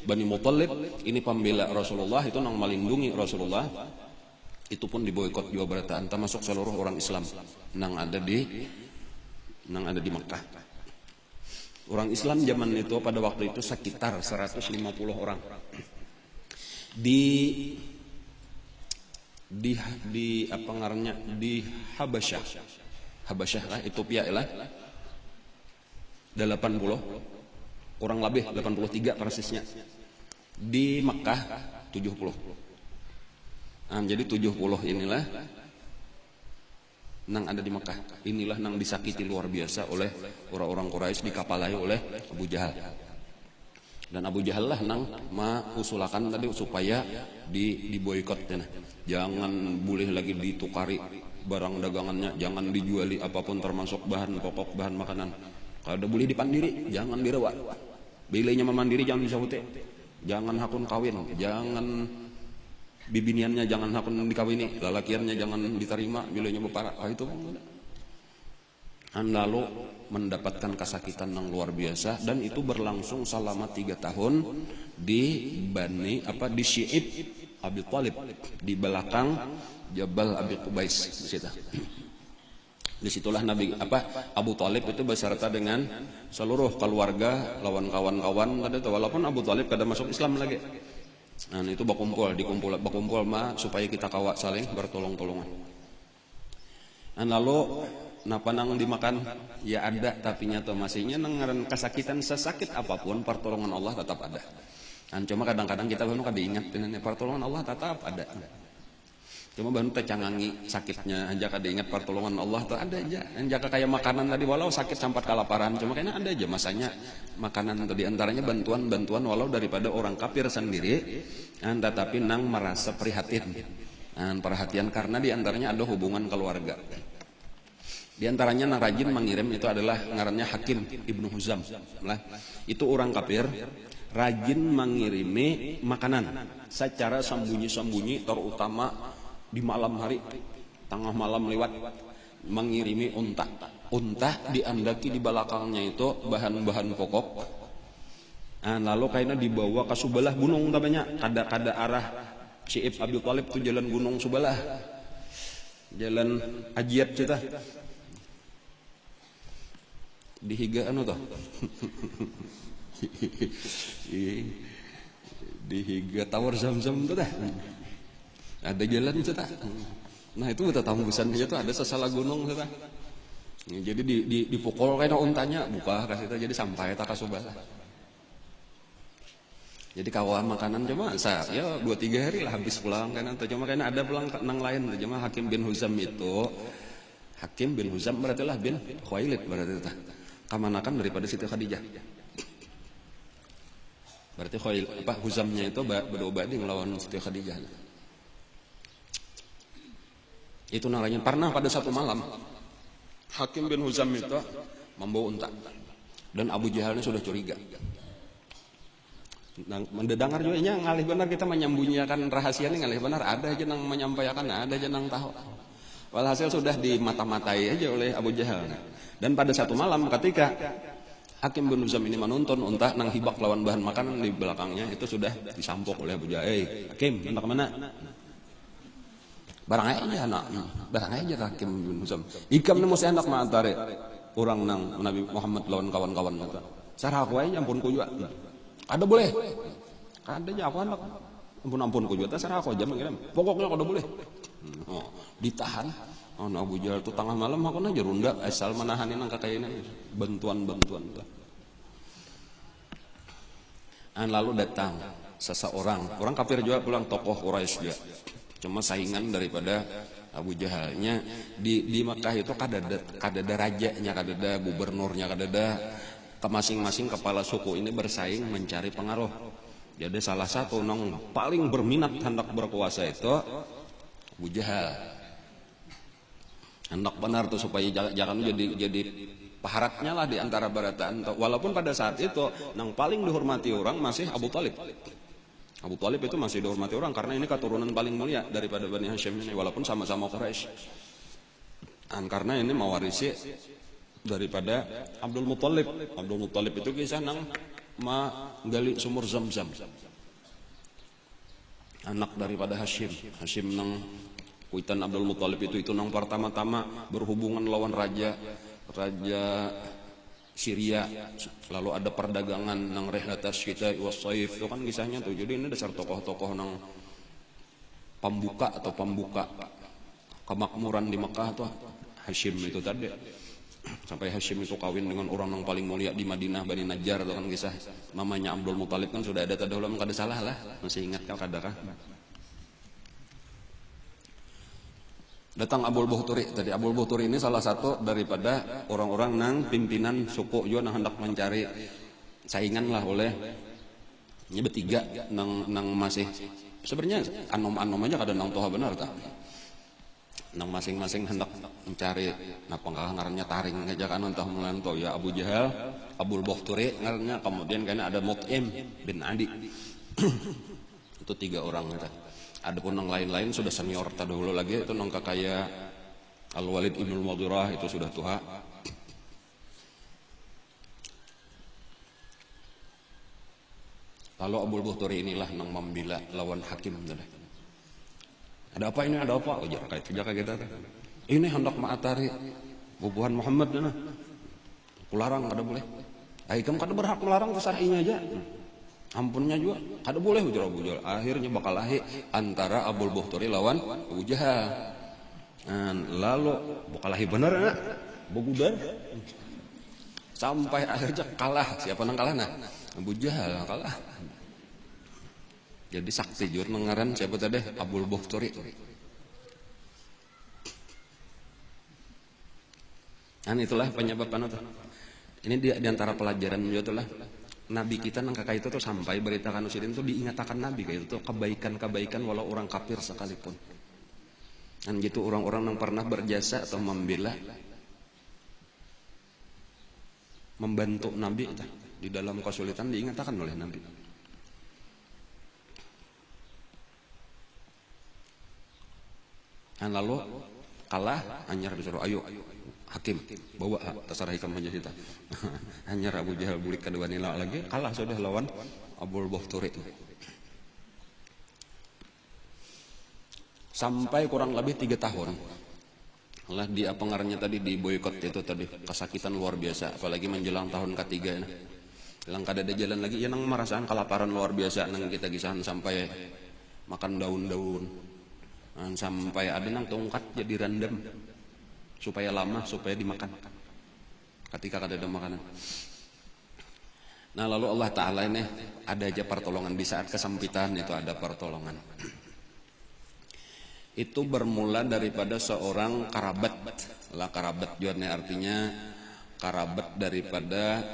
Bani Muttalib ini pembela Rasulullah, itu nang melindungi Rasulullah. Itu pun diboikot juga berataan termasuk seluruh orang Islam nang ada di Mekah. Orang Islam zaman itu pada waktu itu sekitar 150 orang. Di apa ngarannya? Di Habasyah. Habasyah lah, Ethiopia lah. 80 kurang lebih 83 persisnya. Di Mekah 70. Nah, jadi 70 inilah nang ada di Mekah. Inilah nang disakiti luar biasa oleh orang-orang Quraisy, dikapalai oleh Abu Jahal. Dan Abu Jahal lah nang usulakan tadi supaya diboikot ya. Jangan boleh lagi ditukari barang dagangannya, jangan dijuali apapun termasuk bahan pokok, bahan makanan. Kalau boleh dipandiri, jangan direwa. Bilainya memandiri jangan disahute. Jangan hakun kawin, jangan bibiniannya jangan hakun dikawini, lalakiannya jangan diterima, bilainya berparak. Itu lalu mendapatkan kesakitan yang luar biasa dan itu berlangsung selama 3 tahun di di Syi'ib Abi Thalib, di belakang Jabal Abi Qubais di situ. Disitulah Abu Thalib itu beserta dengan seluruh keluarga lawan kawan-kawan walaupun Abu Thalib kada masuk Islam lagi. Nah itu berkumpul supaya kita kawat saling bertolong-tolongan. Dan lalu napa nang dimakan ya ada tapi nyata masihnya nang kesakitan sesakit apapun pertolongan Allah tetap ada. Dan cuma kadang-kadang kita baru kada ingat dengan pertolongan Allah tetap ada. Cuma baru tercangangi sakitnya aja kada ingat pertolongan Allah tuh ada aja. Anjaka kayak makanan tadi walau sakit sampai kelaparan cuma kayaknya ada aja masanya makanan tadi antaranya bantuan walau daripada orang kafir sendiri tetapi nang merasa prihatin. Perhatian karena diantaranya ada hubungan keluarga. Di antaranya nang rajin mengirim itu adalah ngarannya Hakim Ibnu Huzam. Itu orang kafir rajin mengirimi makanan secara sembunyi-sembunyi terutama di malam hari, tengah malam lewat mengirimi unta diandaki di belakangnya itu bahan-bahan pokok. Lalu kayaknya dibawa ke sebelah gunung namanya, kada arah Syi'ib Abi Thalib itu jalan gunung sebelah, jalan Ajiat cerita di higa tuh di higa Tower Zam-Zam tuh dah. Ada jalan itu tak. Nah itu betul tambusan aja tuh ada sesalah gunung itu tak. Jadi dipukul kayak untanya buka kasih itu jadi sampai tak kasubah. Jadi kawan makanan cuma ya 2-3 hari lah habis pulang kan atau cuma kayaknya ada pulang nang lain cuma Hakim bin Huzam itu Hakim bin Huzam berarti lah bin Khuwailid berarti itu. kamanakan daripada Siti Khadijah. Berarti Huzamnya itu berdua banding lawan Siti Khadijah. Itu namanya pernah pada satu malam Hakim bin Huzam itu membawa unta dan Abu Jahalnya sudah curiga. Mendengar juga ngalih benar kita menyembunyikan rahasia ini, ngalih benar ada aja nang menyampaikan, ada aja nang tahu. Walhasil sudah dimata-matai aja oleh Abu Jahal. Dan pada satu malam ketika Hakim bin Huzam ini menuntun unta nang hibak lawan bahan makanan di belakangnya, itu sudah disampok oleh Abu Jahal. Hakim, hendak kemana? Barang aja anak, barang aja Hakim bin Huzam. Ikam nemu saya hendak mantare orang nang Nabi Muhammad lawan kawan-kawan kata. Sarah aku aja ampun ku juga. Ada boleh? Ada aja aku anak. Ampun ku juga sarah aku aja mengirim. Pokoknya kalau boleh. Ditahan. Abu Jahal tuh tengah malam aku aja runda asal menahanin nang kakaknya bantuan. Lalu datang seseorang, orang kafir juga pulang, tokoh Quraisy juga. Cuma saingan daripada Abu Jahalnya di Makkah itu kadada rajanya, kadada gubernurnya, kadada masing-masing kepala suku ini bersaing mencari pengaruh. Jadi salah satu yang paling berminat hendak berkuasa itu Abu Jahal. Hendak benar tuh supaya jangan jadi paharatnya lah di antara barataan. Walaupun pada saat itu yang paling dihormati orang masih Abu Talib. Abu Talib itu masih dihormati orang karena ini keturunan paling mulia daripada Bani Hashim ini, walaupun sama-sama Quraisy. Karena ini mewarisi daripada Abdul Muthalib. Abdul Muthalib itu kisah nang gali sumur Zam-Zam. Anak daripada Hashim. Hashim nang kuitan Abdul Muthalib itu nang pertama-tama berhubungan lawan raja Syria. Lalu ada perdagangan nang Rihlatas Syita was Saif. Itu kan kisahnya tuh. Jadi ini dasar tokoh-tokoh nang pembuka kemakmuran di Mekah tuh Hashim itu tadi. Sampai Hashim itu kawin dengan orang yang paling mulia di Madinah, Bani Najjar. Itu kan kisah mamanya Abdul Muthalib kan sudah ada tadi ulama, kada salah lah. Masih ingat kau kadakah? Datang Abul Buhturi. Tadi Abul Buhturi ini salah satu daripada orang-orang nang pimpinan suku juga nang hendak mencari saingan lah oleh ini bertiga nang masih sebenarnya anom aja kada nang toha benar tak. Nang masing-masing hendak mencari ngarannya taring aja kan entah melanto ya Abu Jahal, Abul Buhturi ngarannya, kemudian kayaknya ada Mut'im bin Adi. Itu 3 orang gitu. Adapun yang lain-lain sudah senior terdahulu lagi, itu nang kakaya Al-Walid Ibnul Mughirah itu sudah tua. Lalu Abul Buhturi inilah nang membela lawan Hakim gitu. Ada apa ini? Ada apa? Jaka kita. Ini hendak ma'atari bubuhan Muhammad nah. Kularang kada boleh. Kamu kada berhak melarang kesarainya aja. Ampunnya juga kada boleh ujar Abu Jahal. Akhirnya bakal lahir antara Abul Buhturi lawan Abu Jahal. Lalu bakal lahir benar nak? Begudar. Sampai akhirnya kalah. Siapa nang kalah nah? Abu Jahal kalah. Jadi sakti jur nengaran siapa tadi? Abul Buhturi. Itulah penyebab itu. Ini di antara pelajaran juga itulah. Nabi kita nang kakak itu tuh sampai beritakan usidin tuh diingatkan Nabi kayak itu kebaikan-kebaikan walau orang kafir sekalipun. Dan gitu orang-orang yang pernah berjasa atau membela membantu Nabi itu di dalam kesulitan diingatkan oleh Nabi. Lalu kalah, Anyar disuruh ayo Hakim bawa terserah Hikam aja kita. Anyar Abu Jahal bulik kedua nila lagi, kalah sudah lawan Abul Buhturi. Sampai kurang lebih 3 tahun. Lah dia pengarangnya tadi di boykot itu tadi kesakitan luar biasa, apalagi menjelang tahun ketiga. Lang kada ada jalan lagi, ya nang merasakan kelaparan luar biasa nang kita kisahan sampai makan daun-daun. Sampai ada nang tongkat jadi random supaya lama supaya dimakan ketika kada ada makanan. Nah lalu Allah Ta'ala ini ada aja pertolongan di saat kesempitan itu ada pertolongan. Itu bermula daripada seorang karabat lah, karabat juarnya artinya karabat daripada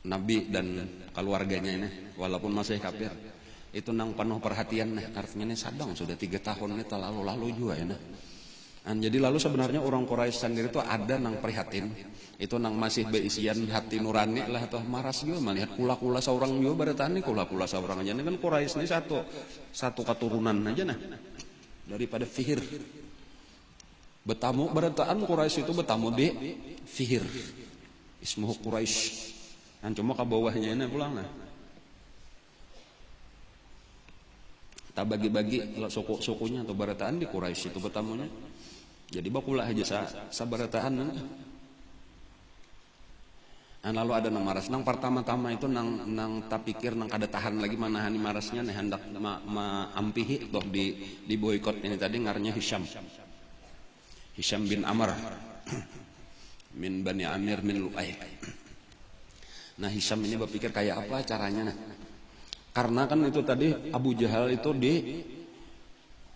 Nabi dan keluarganya ini, walaupun masih kafir, itu nang penuh perhatian nih. Artinya ini sadang sudah 3 tahun ini terlalu juga ya nah. Jadi lalu sebenarnya orang Quraisy sendiri itu ada nang prihatin, itu nang masih beisian hati nurani lah atau maras juga melihat kula-kula seorang juga baretani kula-kula seorang aja ini kan Quraisy ini satu keturunan aja nah daripada Fihr. Betamu baretaan Quraisy itu betamu di Fihr. Ismuhu Quraisy. Cuma ke bawahnya ini pulang nah. Tak bagi-bagi suku-sukunya atau barataan di Quraisy itu betamunya. Jadi bakulah aja sabarataan. Lalu ada nang maras. Nang pertama-tama itu nang tak pikir nang kada tahan lagi manahani marasnya nih hendak ampihi toh di boykot ini tadi ngarnya Hisham. Hisham bin Amr min Bani Amir min Lu'ay. Nah Hisham ini berpikir kayak apa caranya nah. Karena kan itu tadi Abu Jahal itu di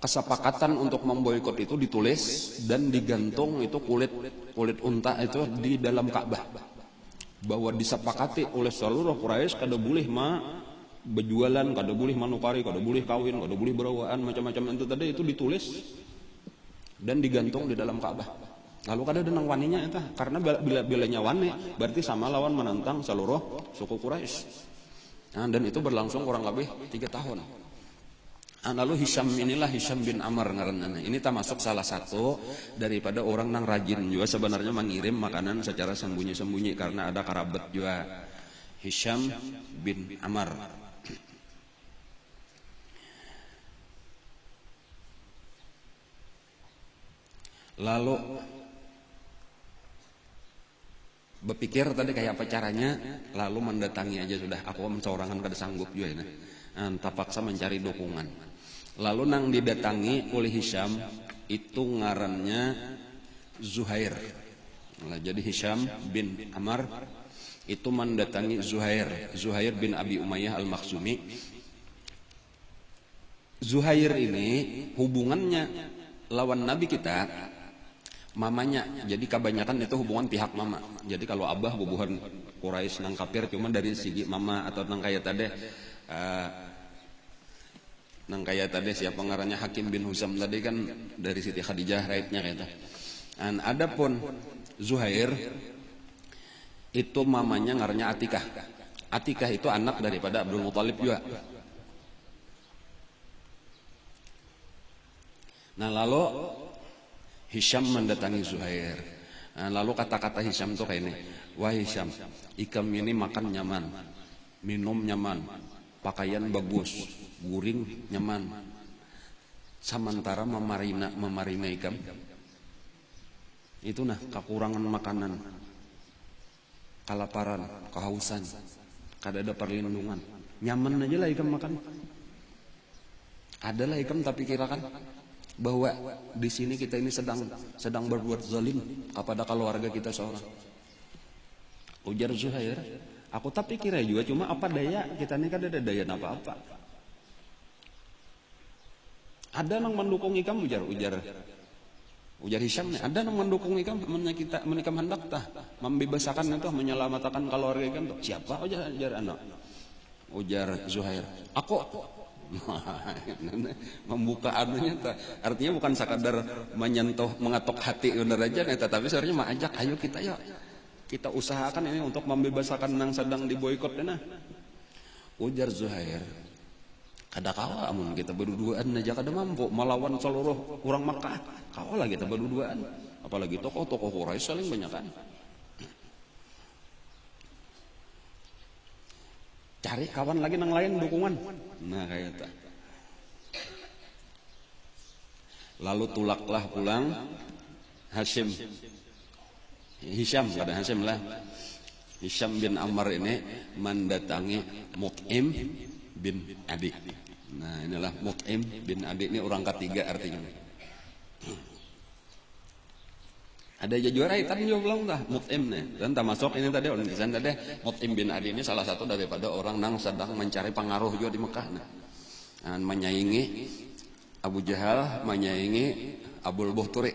kesepakatan untuk memboikot itu ditulis dan digantung itu kulit unta itu di dalam Ka'bah. Bahwa disepakati oleh seluruh Quraisy kada boleh berjualan, kada boleh manukari, kada boleh kawin, kada boleh berawaan macam-macam itu tadi itu ditulis dan digantung di dalam Ka'bah. Lalu kada ada nang waninya itu karena bilanya wani berarti sama lawan menentang seluruh suku Quraisy. Dan itu berlangsung kurang lebih 3 tahun. Lalu Hisham inilah Hisham bin Amr ngaranna. Ini termasuk salah satu daripada orang nang rajin juga sebenarnya mengirim makanan secara sembunyi-sembunyi karena ada kerabat juga. Hisham bin Amr. Lalu berpikir tadi kayak apa caranya, lalu mendatangi aja sudah. Aku mencorangan kada sanggup juga ini. Terpaksa mencari dukungan. Lalu nang didatangi oleh Hisham itu ngarannya Zuhair. Nah, jadi Hisham bin Amr itu mendatangi Zuhair bin Abi Umayyah Al-Makhzumi. Zuhair ini hubungannya lawan Nabi kita mamanya, jadi kebanyakan itu hubungan pihak mama. Jadi kalau abah hubungan Quraisy nang kafir cuma dari segi mama atau nang kayak tadi siapa ngarannya Hakim bin Husam tadi kan dari Siti Khadijah raitnya kata. Dan adapun Zuhair itu mamanya ngarannya Atikah. Atikah itu anak daripada Abdul Muthalib juga. Nah lalu Hisham mendatangi Zuhair. Lalu kata-kata Hisham tuh kayak ini. Wah Hisham, ikam ini makan nyaman, minum nyaman, pakaian bagus, guring nyaman. Sementara memarina ikam. Itu nah kekurangan makanan, kelaparan, kehausan, kada ada perlindungan. Nyaman aja lah ikam makan. Adalah ikam tapi kirakan bahwa di sini kita ini sedang berbuat zalim kepada keluarga kita seorang. Ujar Zuhair, aku tak pikir juga cuma apa daya kita ini kan ada daya apa-apa. Ada yang mendukung ikam ujar Hisham nih, ada yang mendukung ikam menikam hendak tah membebasakan itu menyelamatkan keluarga ikam tuh. Siapa ujar anak? Ujar Zuhair, aku membuka anunya artinya bukan sekadar menyentuh mengetok hati bener aja tapi sebenarnya mengajak ayo kita usahakan ini untuk membebaskan yang sedang diboikot nah. Ujar Zuhair, kada kawa amun kita berduaan aja kada mampu melawan seluruh orang Makkah. Kawalah kita berduaan, apalagi tokoh-tokoh Quraisy saling banyakan. Cari kawan lagi nang lain dukungan. Nah kayak itu. Lalu tulaklah pulang Hisham kada Hashim lah. Hisham bin Amr ini mendatangi Mut'im bin Adi. Nah inilah Mut'im bin Adi ini orang ketiga artinya. Ada juara itu juga belum dah Mut'im nih. Dan termasuk ini tadi orang desain tadi Mut'im bin Adi ini salah satu daripada orang yang sedang mencari pengaruh juga di Mekah. Dan menyaingi Abu Jahal, menyaingi Abul Buhturi.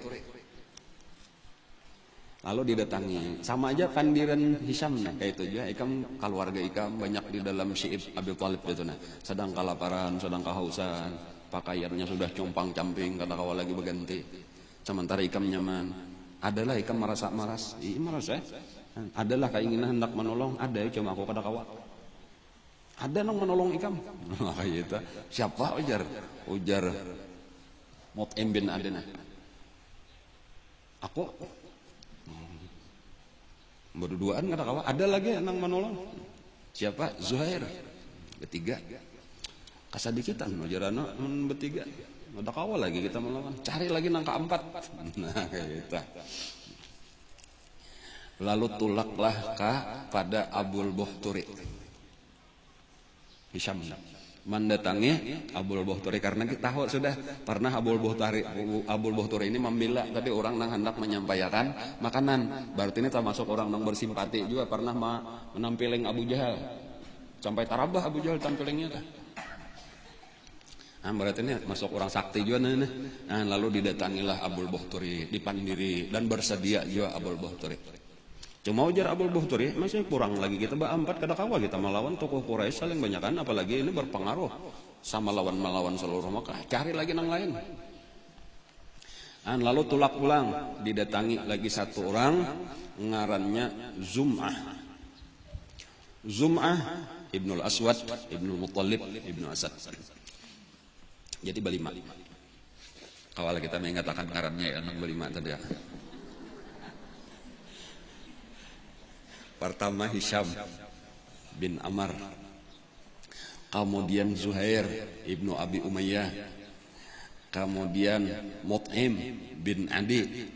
Lalu didatangi, sama aja kandiran Hisham nah, kayak itu juga. Ikam keluarga ikam banyak di dalam Syi'ib Abi Thalib itu nah. Sedang kelaparan, sedang kehausan, pakaiannya sudah compang camping, kata kawa lagi berganti. Sementara ikam nyaman. Adalah ikam merasa maras, iya merasa. Adalah keinginan hendak menolong, ada cuma aku kata kawa. Ada nang menolong ikam. Nah, kayak itu. Siapa ujar? Ujar Mut'im bin Adnah. Aku berduaan kata kawan, ada lagi yang menolong. Siapa? Zuhair. Ketiga. Kasadikitan ujarana bertiga. Ada kawan lagi kita melawan. Cari lagi nang keempat. Nah, kayak gitu. Lalu tulaklah pada Abul Buhturi. Hisham mendatangi Abul Buhturi karena kita tahu sudah pernah Abul Buhturi ini membela tadi orang nang hendak menyampaikan makanan. Berarti ini termasuk orang nang bersimpati juga pernah menampiling Abu Jahal. Sampai tarabah Abu Jahal tampilingnya tah. Nah, berarti ini masuk orang sakti juga nih. Nah, lalu didatangilah Abul Buhturi, dipandiri dan bersedia juga Abul Buhturi. Cuma ujar Abul Buhturi, masih kurang lagi kita berempat kada kawa kita melawan tokoh Quraisy saling banyakan, apalagi ini berpengaruh sama melawan seluruh Makkah. Cari lagi nang lain. Dan lalu tulak pulang, didatangi lagi satu orang ngarannya Zum'ah. Zum'ah Ibnul Aswad, Ibnul Muttalib, Ibnu Asad. Jadi berlima. Kawal kita mengatakan ngarannya ya nang berlima tadi ya. Pertama Hisham bin Ammar, kemudian Zuhair ibnu Abi Umayyah, kemudian Mut'im bin Adi,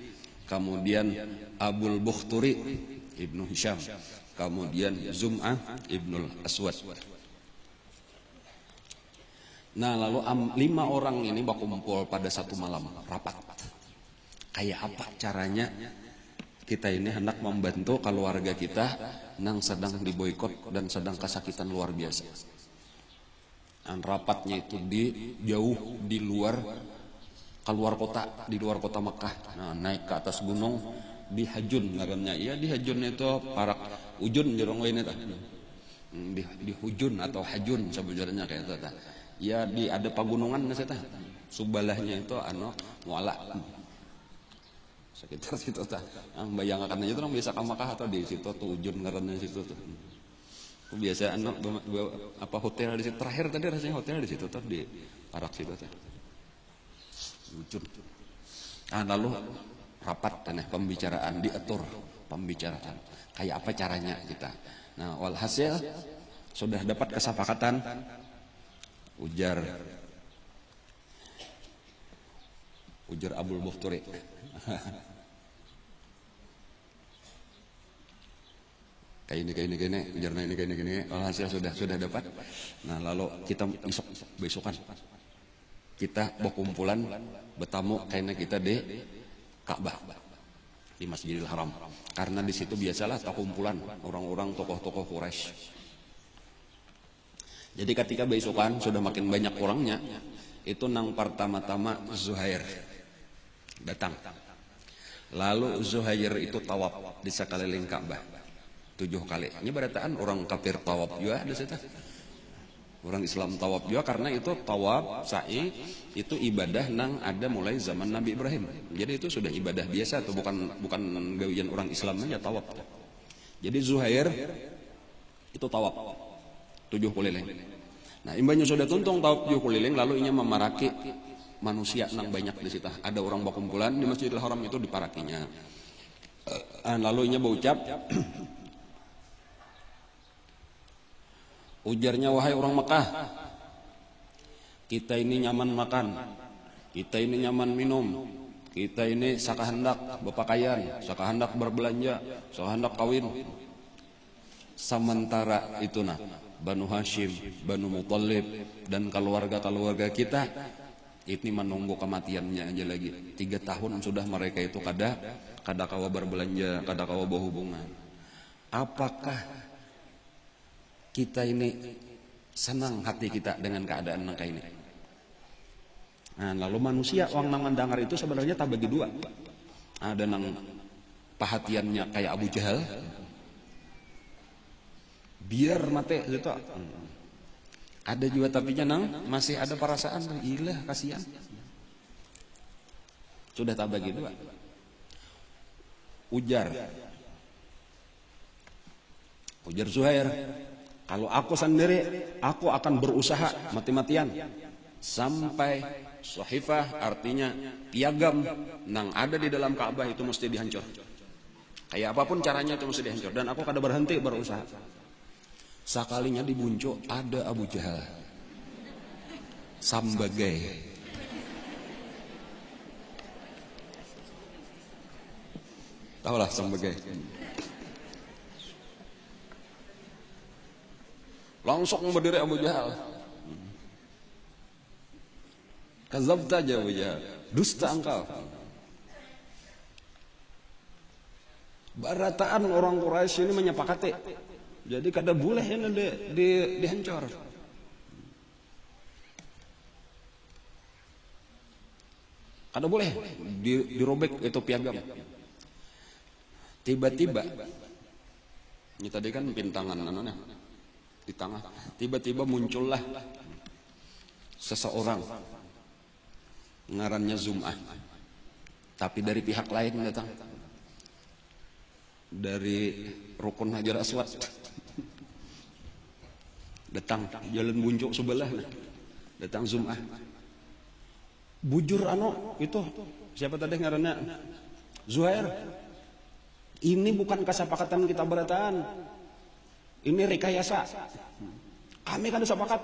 kemudian Abul Buhturi ibnu Hisham, kemudian Zum'ah ibnul Aswad. Nah lalu 5 orang ini berkumpul pada satu malam rapat. Kayak apa caranya kita ini hendak membantu keluarga kita yang sedang diboikot dan sedang kesakitan luar biasa. Dan rapatnya itu jauh di luar keluar kota, di luar kota Mekah. Nah, naik ke atas gunung di Hajun namanya. Iya di Hajun itu parak ujun jorong lain itu. Di Hujun atau Hajun sebenarnya kayak itu. Ya ada pagunungan nasihat. Subalahnya itu muala. Sekitar situ tah. Bayangkan aja tuh biasa ke Makkah atau di situ tuh ujun ngaranna situ tuh. Biasa apa hotel di situ terakhir tadi rasanya hotel di situ tuh di parak situ tuh. Ujun. Lalu rapat dan pembicaraan diatur pembicaraan. Kayak apa caranya kita. Nah, walhasil sudah dapat kesepakatan ujar Abul Buhturi. Kayak ini, ujarnya ini, kayak ini. Alhasil sudah dapat. Nah lalu kita besokan kita berkumpulan bertamu kayaknya kita di Ka'bah di Masjidil Haram. Karena di situ biasalah kumpulan orang-orang tokoh-tokoh Quraisy. Jadi ketika besokan sudah makin banyak orangnya, itu nang pertama-tama Zuhair datang. Lalu Zuhair itu tawaf di sekeliling Ka'bah 7 kali. Ini berataan orang kafir tawaf juga di situ. Orang Islam tawaf juga karena itu tawaf sa'i itu ibadah nang ada mulai zaman Nabi Ibrahim. Jadi itu sudah ibadah biasa atau bukan gawian orang Islam aja tawaf. Jadi Zuhair itu tawaf 7 keliling. Nah, imbanya sudah tuntung tawaf 7 keliling lalu inya memaraki manusia nang banyak di situ. Ada orang berkumpulan di Masjidil Haram itu diparakinya. Lalu inya berucap ujarnya, wahai orang Mekah, kita ini nyaman makan, kita ini nyaman minum, kita ini sakahendak berpakaian, sakahendak berbelanja, sakahendak kawin. Sementara itu Banu Hashim, Banu Muttalib dan keluarga-keluarga kita ini menunggu kematiannya aja lagi. 3 tahun sudah mereka itu kada kawa berbelanja, kada kawa berhubungan. Apakah kita ini senang hati kita dengan keadaan kayak ini? Nah, lalu manusia orang nang mendengar itu sebenarnya tak bagi dua. Ada nang perhatiannya kayak Abu Jahal, biar mate gitu. Ada juga tapi nang masih ada perasaan, ilah kasihan. Sudah tak bagi dua. Ujar Zuhair, kalau aku sendiri, aku akan berusaha mati-matian sampai sahifah, artinya piagam nang ada di dalam Ka'bah itu mesti dihancur. Kayak apapun caranya itu mesti dihancur. Dan aku kada berhenti berusaha. Sekalinya dibuncuk ada Abu Jahal sambagai. Tahulah sambagai. Langsung berdiri Abu Jahal. Kazabta aja Abu Jahal. Dusta engkau. Barataan orang Quraisy ini menyepakati. Jadi kada boleh ini dihancur. Kada boleh dirobek itu piagam. Tiba-tiba, ini tadi kan pintangan anaknya di tengah. Tiba-tiba muncullah seseorang, ngarannya Zum'ah, tapi dari pihak lain datang, dari Rukun Hajar Aswad. Datang jalan buncuk sebelah, datang Zum'ah. Bujur itu siapa tadi ngarannya Zuhair. Ini bukan kesepakatan kita berataan. Ini rekayasa. Kami kan sepakat.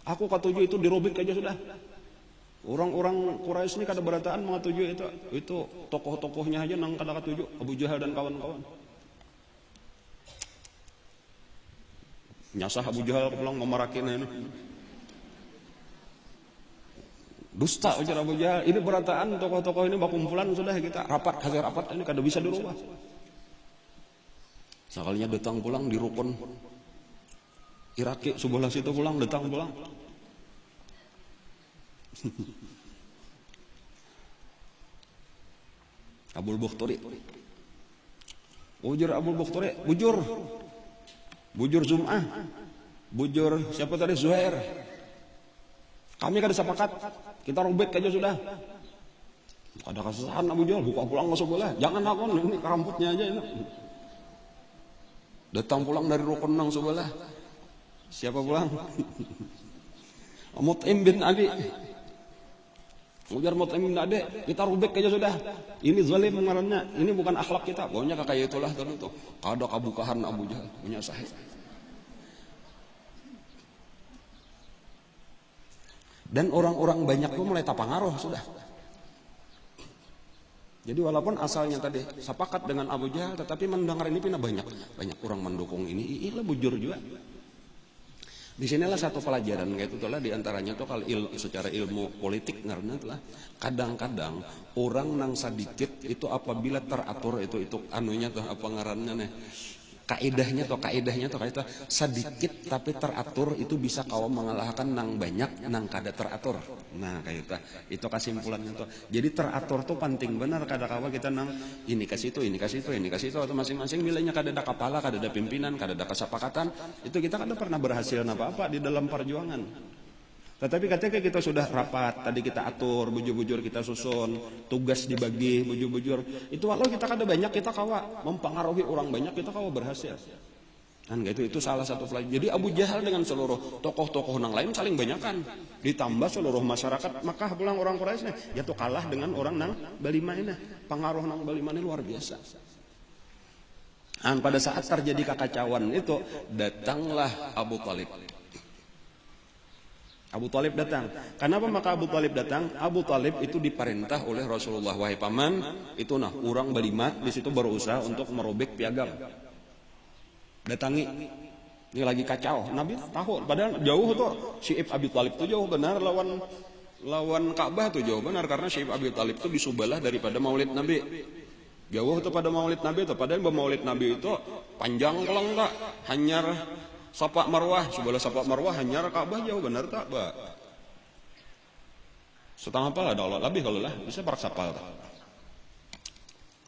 Aku katuju itu dirobek aja sudah. Orang-orang Quraisy ini kada berataan mengatuju itu. Itu tokoh-tokohnya aja nang kada katuju, Abu Jahal dan kawan-kawan. Nyasah Abu Jahal pulang memarakin ini. Dusta ujar Abu Jahal. Ini berataan tokoh-tokoh ini bakumpulan sudah kita rapat, hasil rapat ini kada bisa dirubah. Sekalinya datang pulang di Rukun Iraki sebelah situ pulang, datang pulang. Abul Bukhturi. Ujar Abul Bukhturi, bujur Zum'ah, bujur siapa tadi Zuhair. Kami kada sepakat, kita robek aja sudah. Ada kesusahan Abu Jahal, buka pulang masuk bola. Jangan aku ini rambutnya aja ini. Datang pulang dari Rukun nang sebelah. Siapa pulang? Mut'im bin Adi. Ujar Mut'im bin Adi, kita robek aja sudah. Ini zalim ngarannya, ini bukan akhlak kita. Pokoknya kayak itulah tuh. Ada kebukahan Abu Jahal punya sahih. Dan orang-orang banyak tuh mulai tapangaruh sudah. Jadi walaupun asalnya tadi sepakat dengan Abu Jahal, tetapi mendengar ini pindah banyak orang mendukung ini. Ilah bujur juga. Di sinilah satu pelajaran kayak itulah diantaranya tuh kalau secara ilmu politik karena itulah kadang-kadang orang nang sedikit itu apabila teratur itu anunya tuh apa ngarannya nih. Kaidahnya tuh kayak sedikit tapi teratur itu bisa kau mengalahkan nang banyak nang kada teratur. Nah kayak itu kesimpulannya tuh. Jadi teratur tuh penting benar kadang-kadang kita nang ini kasih itu atau masing-masing bilanya kada ada kepala, kada ada pimpinan, kada ada kesepakatan, itu kita kada pernah berhasil apa-apa di dalam perjuangan. Tetapi ketika kita sudah rapat, tadi kita atur, bujur-bujur kita susun, tugas dibagi, bujur-bujur. Itu walau kita kada banyak, kita kawa mempengaruhi orang banyak, kita kawa berhasil. Kan itu salah satu pelajaran. Jadi Abu Jahal dengan seluruh tokoh-tokoh nang lain saling banyakan. Ditambah seluruh masyarakat Makkah pulang orang Quraisy nih, ya tuh kalah dengan orang nang Balima ini. Pengaruh nang Balima ini luar biasa. Dan pada saat terjadi kekacauan itu, datanglah Abu Talib. Abu Talib datang. Kenapa maka Abu Talib datang? Abu Talib itu diperintah oleh Rasulullah, wahai paman, itu orang Balima di situ berusaha untuk merobek piagam. Datangi. Ini lagi kacau. Nabi tahu, padahal jauh tuh Syi'ib Abi Talib tuh jauh benar lawan Ka'bah tuh jauh benar karena Syi'ib Abi Talib tuh disubalah daripada Maulid Nabi. Jauh tuh pada Maulid Nabi tuh, padahal Maulid Nabi itu panjang kalau enggak hanyar Safa Marwah, sebelah Safa Marwah hanya Ka'bah jauh benar tak, Pak? Setengah pala ada Allah lebih kalau lah, bisa parak sapal tak.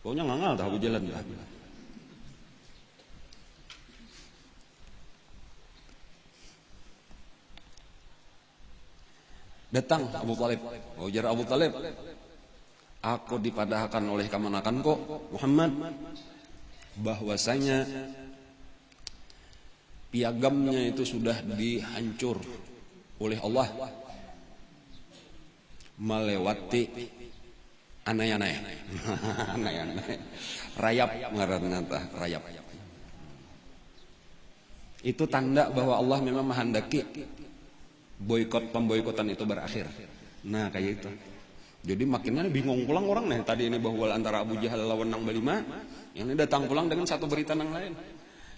Pokoknya ngangal dah Abu Jalan dah. Datang Abu Talib. Ujar Abu Talib, aku dipadahkan oleh kamanakanku Muhammad bahwasanya piagamnya itu sudah dihancur oleh Allah melewati anai-anai. Anai-anai. Rayap ngaranna tah, rayap. Itu tanda bahwa Allah memang menghendaki pemboikotan itu berakhir. Nah, kayak itu. Jadi makinnya bingung pulang orang nih. Tadi ini bahwa antara Abu Jahal lawan Nang Balima, yang ini datang pulang dengan satu berita nang lain.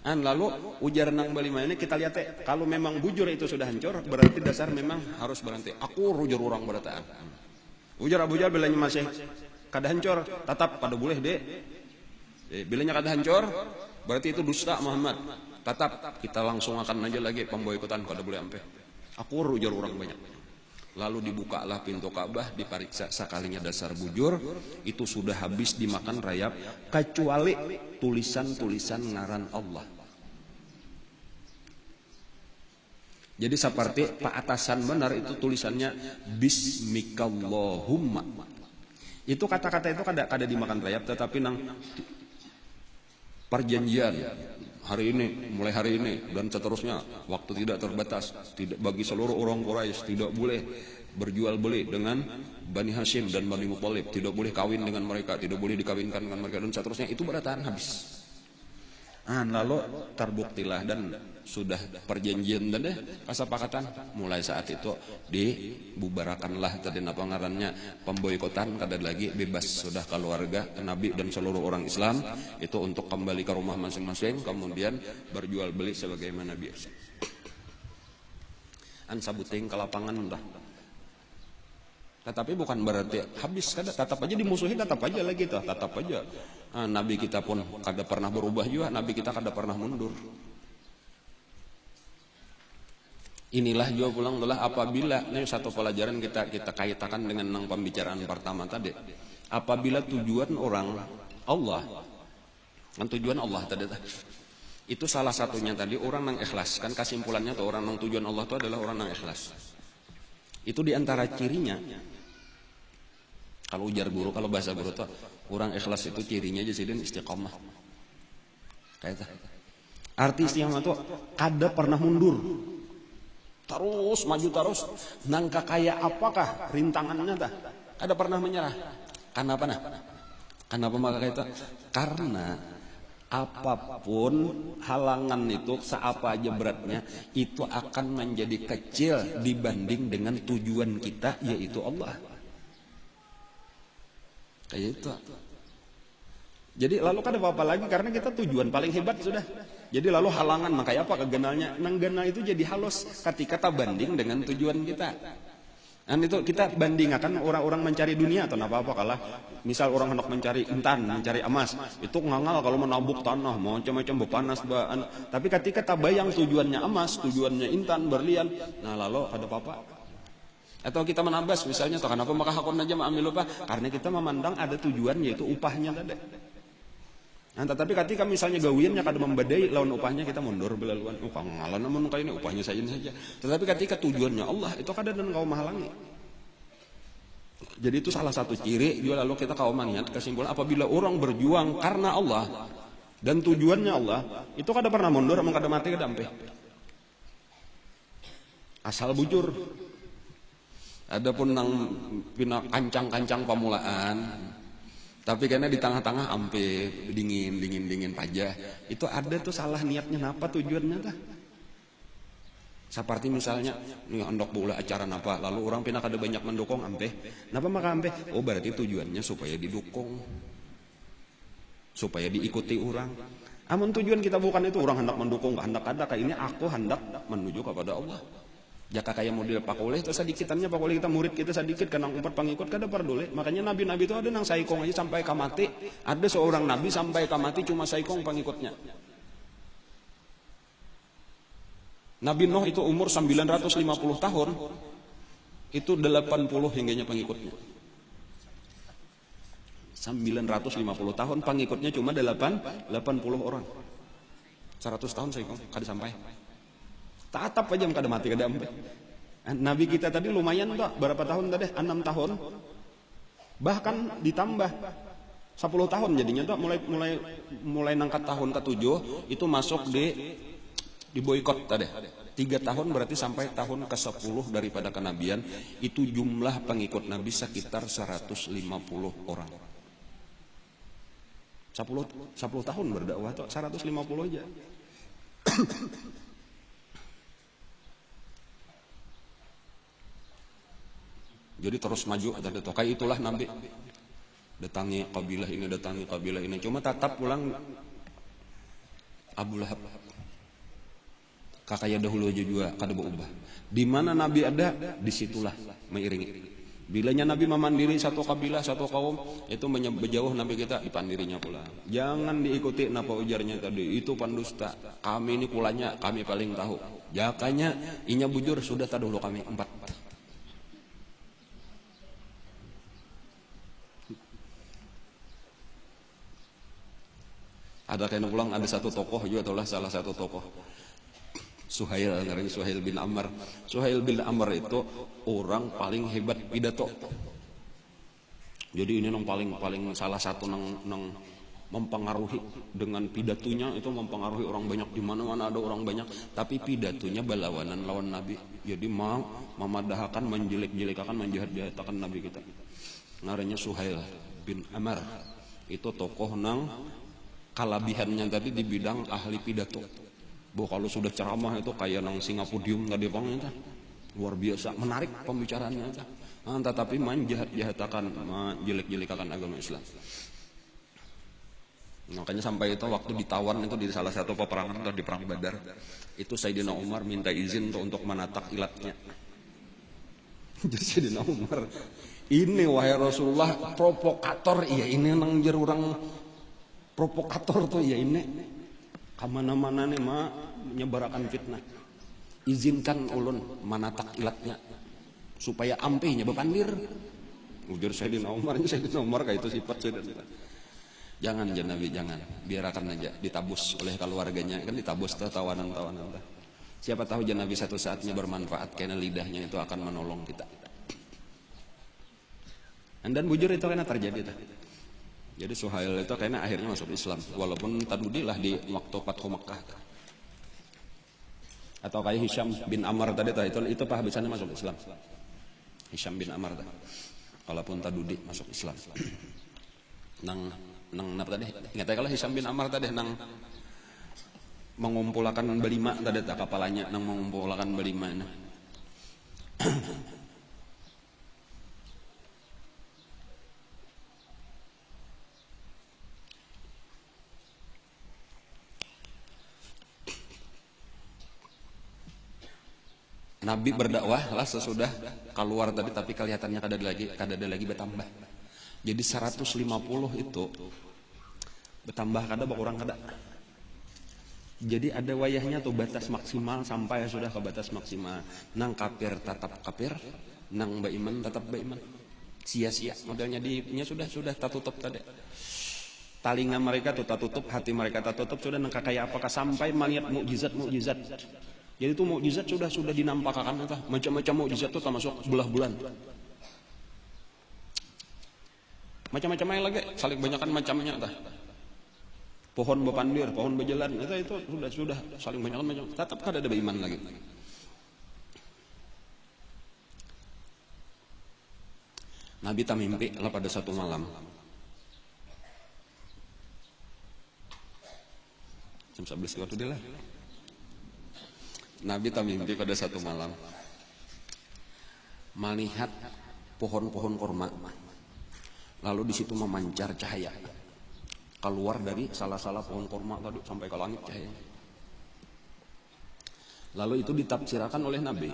Lalu ujar Nang Balima ini kita lihat kalau memang bujur itu sudah hancur, berarti dasar memang harus berhenti. Aku rujur orang berataan. Ujar Abu Jahal bilanya masih kada hancur, tetap pada boleh deh. Bilanya kada hancur, berarti itu dusta Muhammad. Tetap kita langsung akan aja lagi pemboikotan kada boleh sampai. Aku rujur orang banyak. Lalu dibukalah pintu Ka'bah, diperiksa sekalinya dasar bujur, itu sudah habis dimakan rayap, kecuali tulisan-tulisan ngaran Allah. Jadi seperti Pak Atasan benar itu tulisannya Bismikallahumma. Itu kata-kata itu kada dimakan rayap, tetapi nang perjanjian hari ini, mulai hari ini dan seterusnya, waktu tidak terbatas, tidak bagi seluruh orang Quraisy tidak boleh berjual beli dengan Bani Hashim dan Bani Muthalib, tidak boleh kawin dengan mereka, tidak boleh dikawinkan dengan mereka dan seterusnya. Itu beratan habis. Lalu terbuktilah dan sudah perjanjian dan kesepakatan. Mulai saat itu dibubarkanlah tadi apa ngarannya pemboikotan, kada lagi bebas sudah keluarga Nabi dan seluruh orang Islam itu untuk kembali ke rumah masing-masing, kemudian berjual beli sebagaimana biasa. Sabuting ke lapangan dah. Tetapi bukan berarti habis, kada, tetap aja dimusuhi, tetap aja lagi tuh, tetap aja. Nabi kita pun kada pernah berubah juga, Nabi kita kada pernah mundur. Inilah juga pulang adalah apabila ini satu pelajaran kita kaitkan dengan yang pembicaraan pertama tadi. Apabila tujuan orang Allah, kan tujuan Allah tadi itu salah satunya tadi orang yang ikhlas, kan kesimpulannya tuh orang yang tujuan Allah itu adalah orang yang ikhlas. Itu diantara cirinya. Kalau ujar guru, kalau bahasa guru tuh orang ikhlas itu cirinya jadi istiqomah. Kayak itu. Arti istiqomah tuh kada pernah mundur. Terus maju terus. Nangka kayak apakah rintangannya dah? Kada pernah menyerah. Kenapa nah? Kenapa maka kayak itu? Karena apapun halangan itu seapa aja beratnya itu akan menjadi kecil dibanding dengan tujuan kita yaitu Allah. Kayak itu. Jadi lalu kan apa lagi karena kita tujuan paling hebat sudah. Jadi lalu halangan makanya apa kegenalnya nang genal itu jadi halus ketika kita banding dengan tujuan kita. Dan itu kita bandingkan orang-orang mencari dunia atau apa-apa kalah. Misal orang hendak mencari intan, mencari emas, itu ngangal kalau menabuk tanah, mau macam-macam bepanas, tapi ketika kita bayang tujuannya emas, tujuannya intan, berlian, nah lalu ada apa-apa. Atau kita menambas misalnya, atau kenapa maka hakun aja ambil lupa? Karena kita memandang ada tujuan yaitu upahnya tadi. Nah, tetapi ketika misalnya gawiannya kada membadai lawan upahnya kita mundur belaluan. Upah ngalan namun kali ini upahnya saja. Tetapi ketika tujuannya Allah itu kada dan kau menghalangi. Jadi itu salah satu ciri juga lalu kita kau mengingat kesimpulan apabila orang berjuang karena Allah dan tujuannya Allah itu kada pernah mundur, emang kada mati kada ampe. Asal bujur. Adapun nang pina kancang-kancang pamulaan tapi karena di tengah-tengah ampe dingin pajah itu ada tuh salah niatnya napa tujuannya tah. Seperti misalnya nih andok bola acara napa lalu orang pina kada banyak mendukung ampe. Napa maka ampe? Oh berarti tujuannya supaya didukung. Supaya diikuti orang. Amun tujuan kita bukan itu orang hendak mendukung, hendak ada kayak ini aku hendak menuju kepada Allah. Jaka kayak model pakoleh itu sedikitannya pakoleh kita murid kita sedikit kenang empat pengikut kada perdule. Makanya nabi-nabi itu ada nang saikong aja sampai kamati. Ada seorang nabi sampai kamati cuma saikong pengikutnya. Nabi Nuh itu umur 950 tahun. Itu 80 hingganya pengikutnya. 950 tahun, pengikutnya cuma 80 orang. 100 tahun saya kada sampai. Tatap aja kada mati kada sampai. Nabi kita tadi lumayan Pak, berapa tahun tadi? 6 tahun. Bahkan ditambah 10 tahun jadinya tuh mulai nangkat tahun ke-7 itu masuk di boikot tadi. 3 tahun berarti sampai tahun ke-10 daripada kenabian itu jumlah pengikut Nabi sekitar 150 orang. 10 tahun berdakwah tuh 150 aja. Jadi terus maju tadi tuh. Kayak itulah Nabi. Datangi kabilah ini. Cuma tatap pulang Abu Lahab. Kakaknya dahulu aja juga kada berubah. Di mana Nabi ada, disitulah mengiringi. Bilanya Nabi memandiri satu kabilah, satu kaum, itu berjauh Nabi kita dipandirinya pula. Jangan diikuti napa ujarnya tadi, itu pendusta. Kami ini kulanya, kami paling tahu. Jakanya, inya bujur, sudah tak dulu kami 4. Ada kena pulang, ada satu tokoh juga, itulah salah satu tokoh. Suhail, namanya Suhail bin Amr. Suhail bin Amr itu orang paling hebat pidato. Jadi ini yang paling salah satu nang mempengaruhi dengan pidatonya itu mempengaruhi orang banyak, di mana-mana ada orang banyak, tapi pidatonya berlawanan lawan Nabi. Jadi memadahkan, menjelek-jelekakan, menjahat-jahatakan Nabi kita. Namanya Suhail bin Amr. Itu tokoh nang kalabihannya tadi di bidang ahli pidato. Kalau sudah ceramah itu kayak nang Singapodium tadi bang itu luar biasa, menarik pembicaraannya itu. Tetapi menjahat-jahatakan, menjelek-jelekakan agama Islam. Makanya sampai itu waktu ditawan itu di salah satu peperangan atau di perang Badar, itu Sayyidina Umar minta izin untuk menatak ilatnya. Jadi Sayyidina Umar, ini wahai Rasulullah provokator, iya ini nang jerurang provokator tuh ya ini. Kamana-mana nih menyebarkan fitnah. Izinkan ulun manatak ilatnya supaya ampihnya bepandir. Ujar Sayyidina Umar kayak itu sifat Sayyidina. Jangan Nabi, jangan. Biarkan aja ditabus oleh keluarganya, kan ditabus tawanan-tawanan. Siapa tahu Nabi satu saatnya bermanfaat karena lidahnya itu akan menolong kita. Dan bujur itu karena terjadi tuh. Jadi Suhail itu kayaknya akhirnya masuk Islam, walaupun tadudilah di waktu Fathu Makkah. Atau kayak Hisham bin Ammar tadi itu habisannya masuk Islam. Hisham bin Ammar tadi, walaupun tadudi masuk Islam. Nang apa tadi? Ingat kalau Hisham bin Ammar tadi nang mengumpulkan berlima tadi tak kepalanya nang mengumpulkan berlima. Nabi berdakwah lah sesudah keluar tadi, tapi kelihatannya kada ada lagi bertambah. Jadi 150 itu bertambah kada berkurang kada. Jadi ada wayahnya tuh batas maksimal sampai sudah ke batas maksimal. Nang kafir tetap kafir, nang baiman tetap baiman. Sia-sia modelnya dinya sudah tertutup tadi. Talingan mereka tuh tertutup, hati mereka tertutup, sudah nang kayak apakah sampai melihat mukjizat. Jadi itu mukjizat sudah dinampakkan entah macam-macam mukjizat itu termasuk belah bulan. Macam-macam yang lagi saling banyakkan macamnya entah. Pohon bepandir, pohon berjalan, itu sudah saling banyakkan macam. Tetap kada ada beriman lagi. Nabi tak mimpi lah pada satu malam. Jam 11 waktu dia lah. Nabi tak mimpi pada satu malam melihat pohon-pohon korma, lalu di situ memancar cahaya keluar dari salah-salah pohon korma tadi sampai ke langit cahaya. Lalu itu ditafsirkan oleh Nabi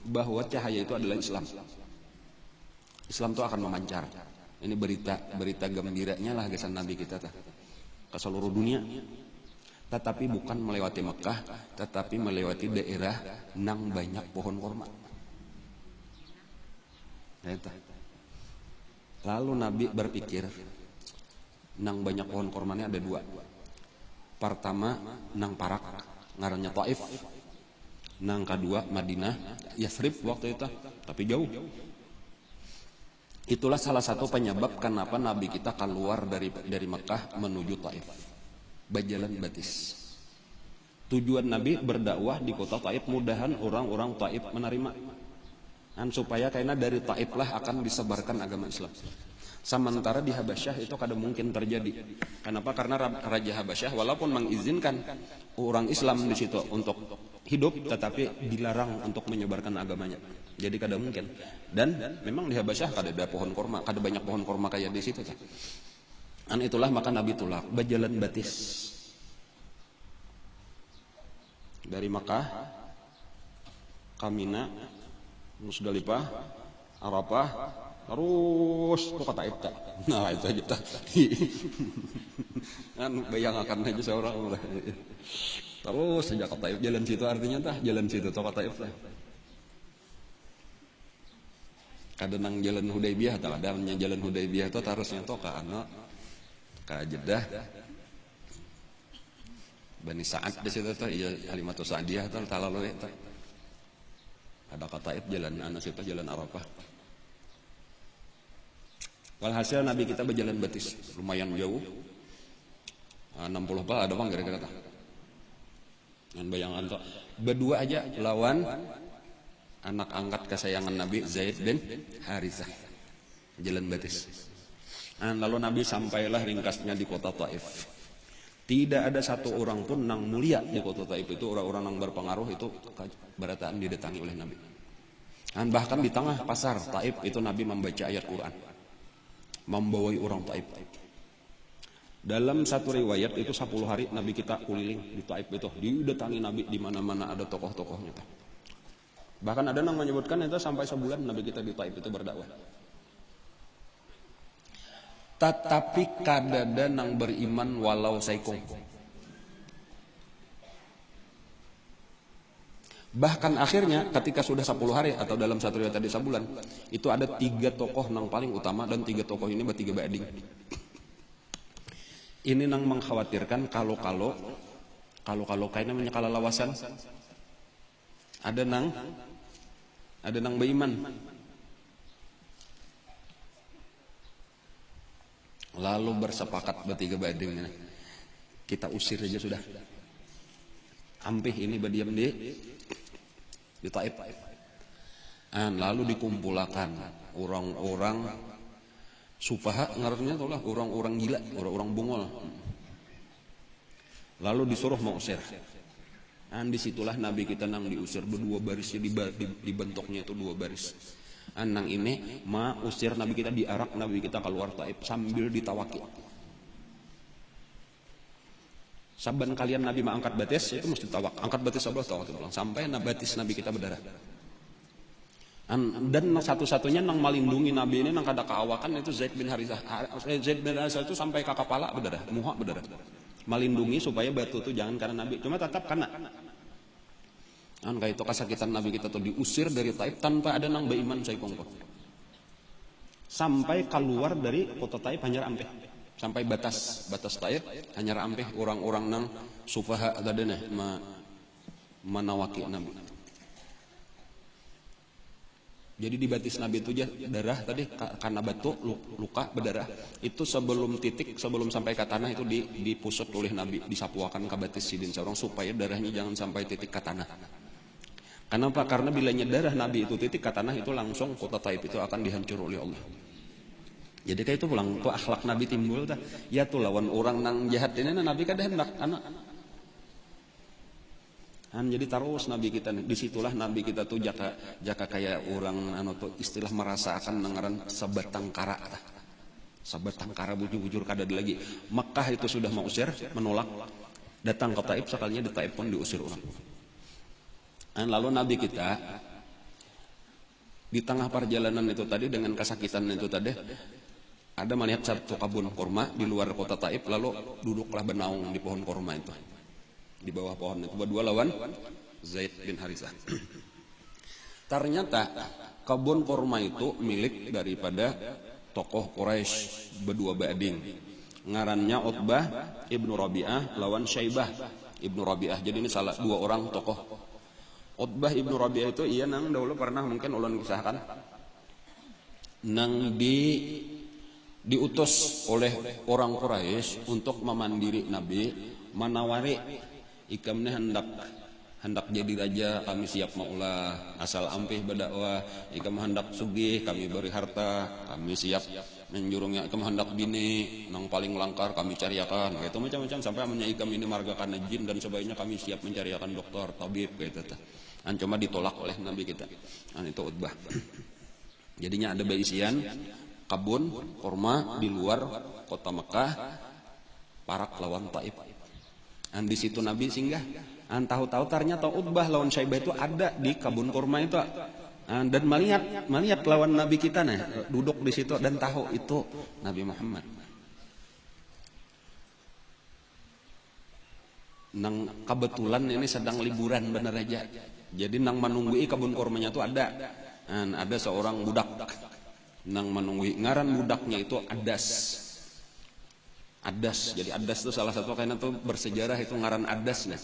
bahwa cahaya itu adalah Islam. Islam itu akan memancar. Ini berita gembiranya lah kesan Nabi kita ke seluruh dunia. Tetapi bukan melewati Mekah, tetapi melewati daerah nang banyak pohon korma. Lalu Nabi berpikir, nang banyak pohon kormanya ada dua. Pertama nang Parak ngarannya Taif, nang kedua Madinah Yathrib waktu itu, tapi jauh. Itulah salah satu penyebab kenapa Nabi kita keluar dari Mekah menuju Taif, berjalan batis. Tujuan Nabi berdakwah di kota Taif, mudahan orang-orang Taif menerima, supaya karena dari Taif lah akan disebarkan agama Islam. Sementara di Habasyah itu kada mungkin terjadi. Kenapa? Karena Raja Habasyah walaupun mengizinkan orang Islam di situ untuk hidup, tetapi dilarang untuk menyebarkan agamanya. Jadi kada mungkin. Dan memang di Habasyah kada ada pohon korma, kada banyak pohon korma kayak di situ. Itulah maka Nabi tulak berjalan batis dari Makkah, Mina, Musdalifah, Arafah, terus ke Taif. Nah itu aja kan bayangkan aja seorang terus sejak ke Taif, jalan situ artinya jalan situ ke Taif lah. Kadang jalan Hudaybiyah, kadangnya jalan Hudaybiyah itu harusnya ke ke Jeddah, Bani Sa'ad di situ tuh, iya Halimatus Sa'diyah tuh talalu itu. Ada ke Taif jalan situ jalan Arafah. Walhasil Nabi kita berjalan batis, lumayan jauh, 60 ada bang kira-kira tak? Dan bayangan tuh, berdua aja lawan anak angkat kesayangan Nabi Zaid bin Harithah, jalan batis. Lalu Nabi sampailah ringkasnya di kota Taif. Tidak ada satu orang pun nang mulia di kota Taif itu, orang-orang nang berpengaruh itu berataan didatangi oleh Nabi. Dan bahkan di tengah pasar Taif itu Nabi membaca ayat Quran, membawai orang Taif. Dalam satu riwayat itu 10 hari Nabi kita keliling di Taif itu, didatangi Nabi di mana-mana ada tokoh-tokohnya. Bahkan ada yang menyebutkan itu sampai sebulan Nabi kita di Taif itu berdakwah. Tetapi kadada nang beriman walau saikung. Bahkan akhirnya ketika sudah 10 hari atau dalam satu riwayat tadi sebulan, itu ada 3 tokoh nang paling utama, dan 3 tokoh ini bertiga bading. Ini nang mengkhawatirkan kalau kayaknya namanya kalalawasan. Ada nang beriman. Lalu bersepakat bertiga bading, kita usir aja sudah. Ampih ini berdiam di Taif. Lalu dikumpulkan orang-orang sufaha, ngaranya itulah orang-orang gila, orang-orang bungol. Lalu disuruh mengusir. Disitulah Nabi kita nang diusir berdua barisnya, dibentuknya itu 2 baris. Nang ini usir Nabi kita, diarak Nabi kita keluar Taif sambil ditawaki. Saban kalian Nabi angkat batis itu mesti tawak, angkat batis Allah tawak itu sampai batis Nabi kita berdarah. Dan satu-satunya nang melindungi Nabi ini nang kada keawakan itu Zaid bin Harithah. Zaid bin Harithah itu sampai ke kepala berdarah, muha berdarah. Melindungi supaya batu itu jangan karena Nabi, cuma tetap kena. Kayak itu kesakitan Nabi kita tuh diusir dari Taif tanpa ada nang beriman saikong. Sampai keluar dari kota Taif hanya ampeh. Sampai batas Taif hanya ampeh orang-orang nang sufaha tadene menawaki Nabi. Jadi di batis Nabi itu darah tadi karena batu luka berdarah. Itu sebelum sampai ke tanah itu dipusut oleh Nabi, disapuakan ke batis sidin seorang supaya darahnya jangan sampai titik ke tanah. Kenapa? Karena bilanya darah Nabi itu titik ke tanah itu langsung kota Taif itu akan dihancur oleh Allah. Jadi kayak itu pulang tuh akhlak Nabi timbul dah. Ya tuh lawan orang nang jahat ini Nabi kada hendak anak. Jadi terus Nabi kita disitulah Nabi kita tuh jaka kayak orang tuh istilah merasakan nengaran sebatang kara. Sebatang kara bujur-bujur kada lagi. Makkah itu sudah mengusir, menolak. Datang ke Taif, sekalinya di Taif pun diusir orang. Lalu Nabi kita di tengah perjalanan itu tadi dengan kesakitan itu tadi ada melihat satu kebun kurma di luar kota Taif, lalu duduklah bernaung di pohon kurma itu, di bawah pohon itu berdua lawan Zaid bin Harithah. Ternyata kebun kurma itu milik daripada tokoh Quraisy berdua bading. Ngarannya Utbah ibnu Rabi'ah lawan Syaibah ibnu Rabi'ah. Jadi ini salah dua orang tokoh. Utbah ibnu Rabi'ah itu iya nang dahulu pernah mungkin ulun kisahkan. Nang diutus oleh orang Quraisy untuk memandiri Nabi, manawari ikamnya hendak jadi raja, kami siap maulah, asal ampih berdakwah. Ikam hendak sugih, kami beri harta, kami siap menjurungnya. Ikam hendak bini, nang paling langkar kami cariakan. Gitu macam-macam sampai amanya ikam ini marga kana jin dan sebaiknya kami siap mencariakan dokter, tabib gitu. Cuma ditolak oleh Nabi kita. Itu Utbah. Jadinya ada baisian kabun kurma di luar kota Mekah, parak lawan Taif. Di situ Nabi singgah. Tahu-tahu ternyata Utbah lawan Syaibah itu ada di kabun kurma itu. Dan melihat lawan Nabi kita duduk di situ dan tahu itu Nabi Muhammad. Nang kebetulan ini sedang liburan bener aja. Jadi nang menunggui kabun kurmanya itu ada seorang budak. Nang menunggui ngaran budaknya itu Adas. Jadi Adas itu salah satu kayaknya tuh bersejarah itu ngaran Adas nih.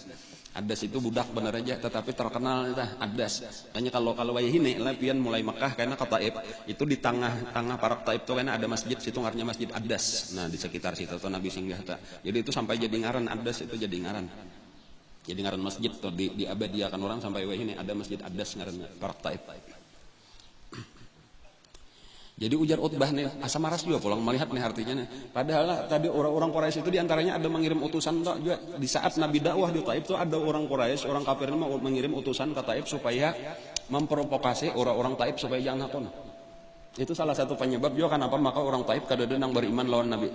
Adas itu budak bener aja tetapi terkenal itu Adas. Hanya kalau wayahine lapian mulai Mekah karena ke Taif itu di tengah parak Taif tuh karena ada masjid situ ngarannya Masjid Adas. Nah di sekitar situ tuh Nabi singgah ta. Jadi itu sampai jadi ngaran Adas itu jadi ngaran. Jadi ngaran masjid tuh diabadiakan orang sampai wayahine ada Masjid Adas ngaran parak Taif. Jadi ujar Utbah nih, asa maras juga pulang melihat nih artinya nih. Padahal tadi orang-orang Quraisy itu diantaranya ada mengirim utusan juga. Di saat Nabi dakwah di Taif itu ada orang Quraisy, orang kafir mau mengirim utusan ke Taif supaya memprovokasi orang-orang Taif supaya jangan hakon. Itu salah satu penyebab juga kenapa maka orang Taif kadang nang beriman lawan Nabi.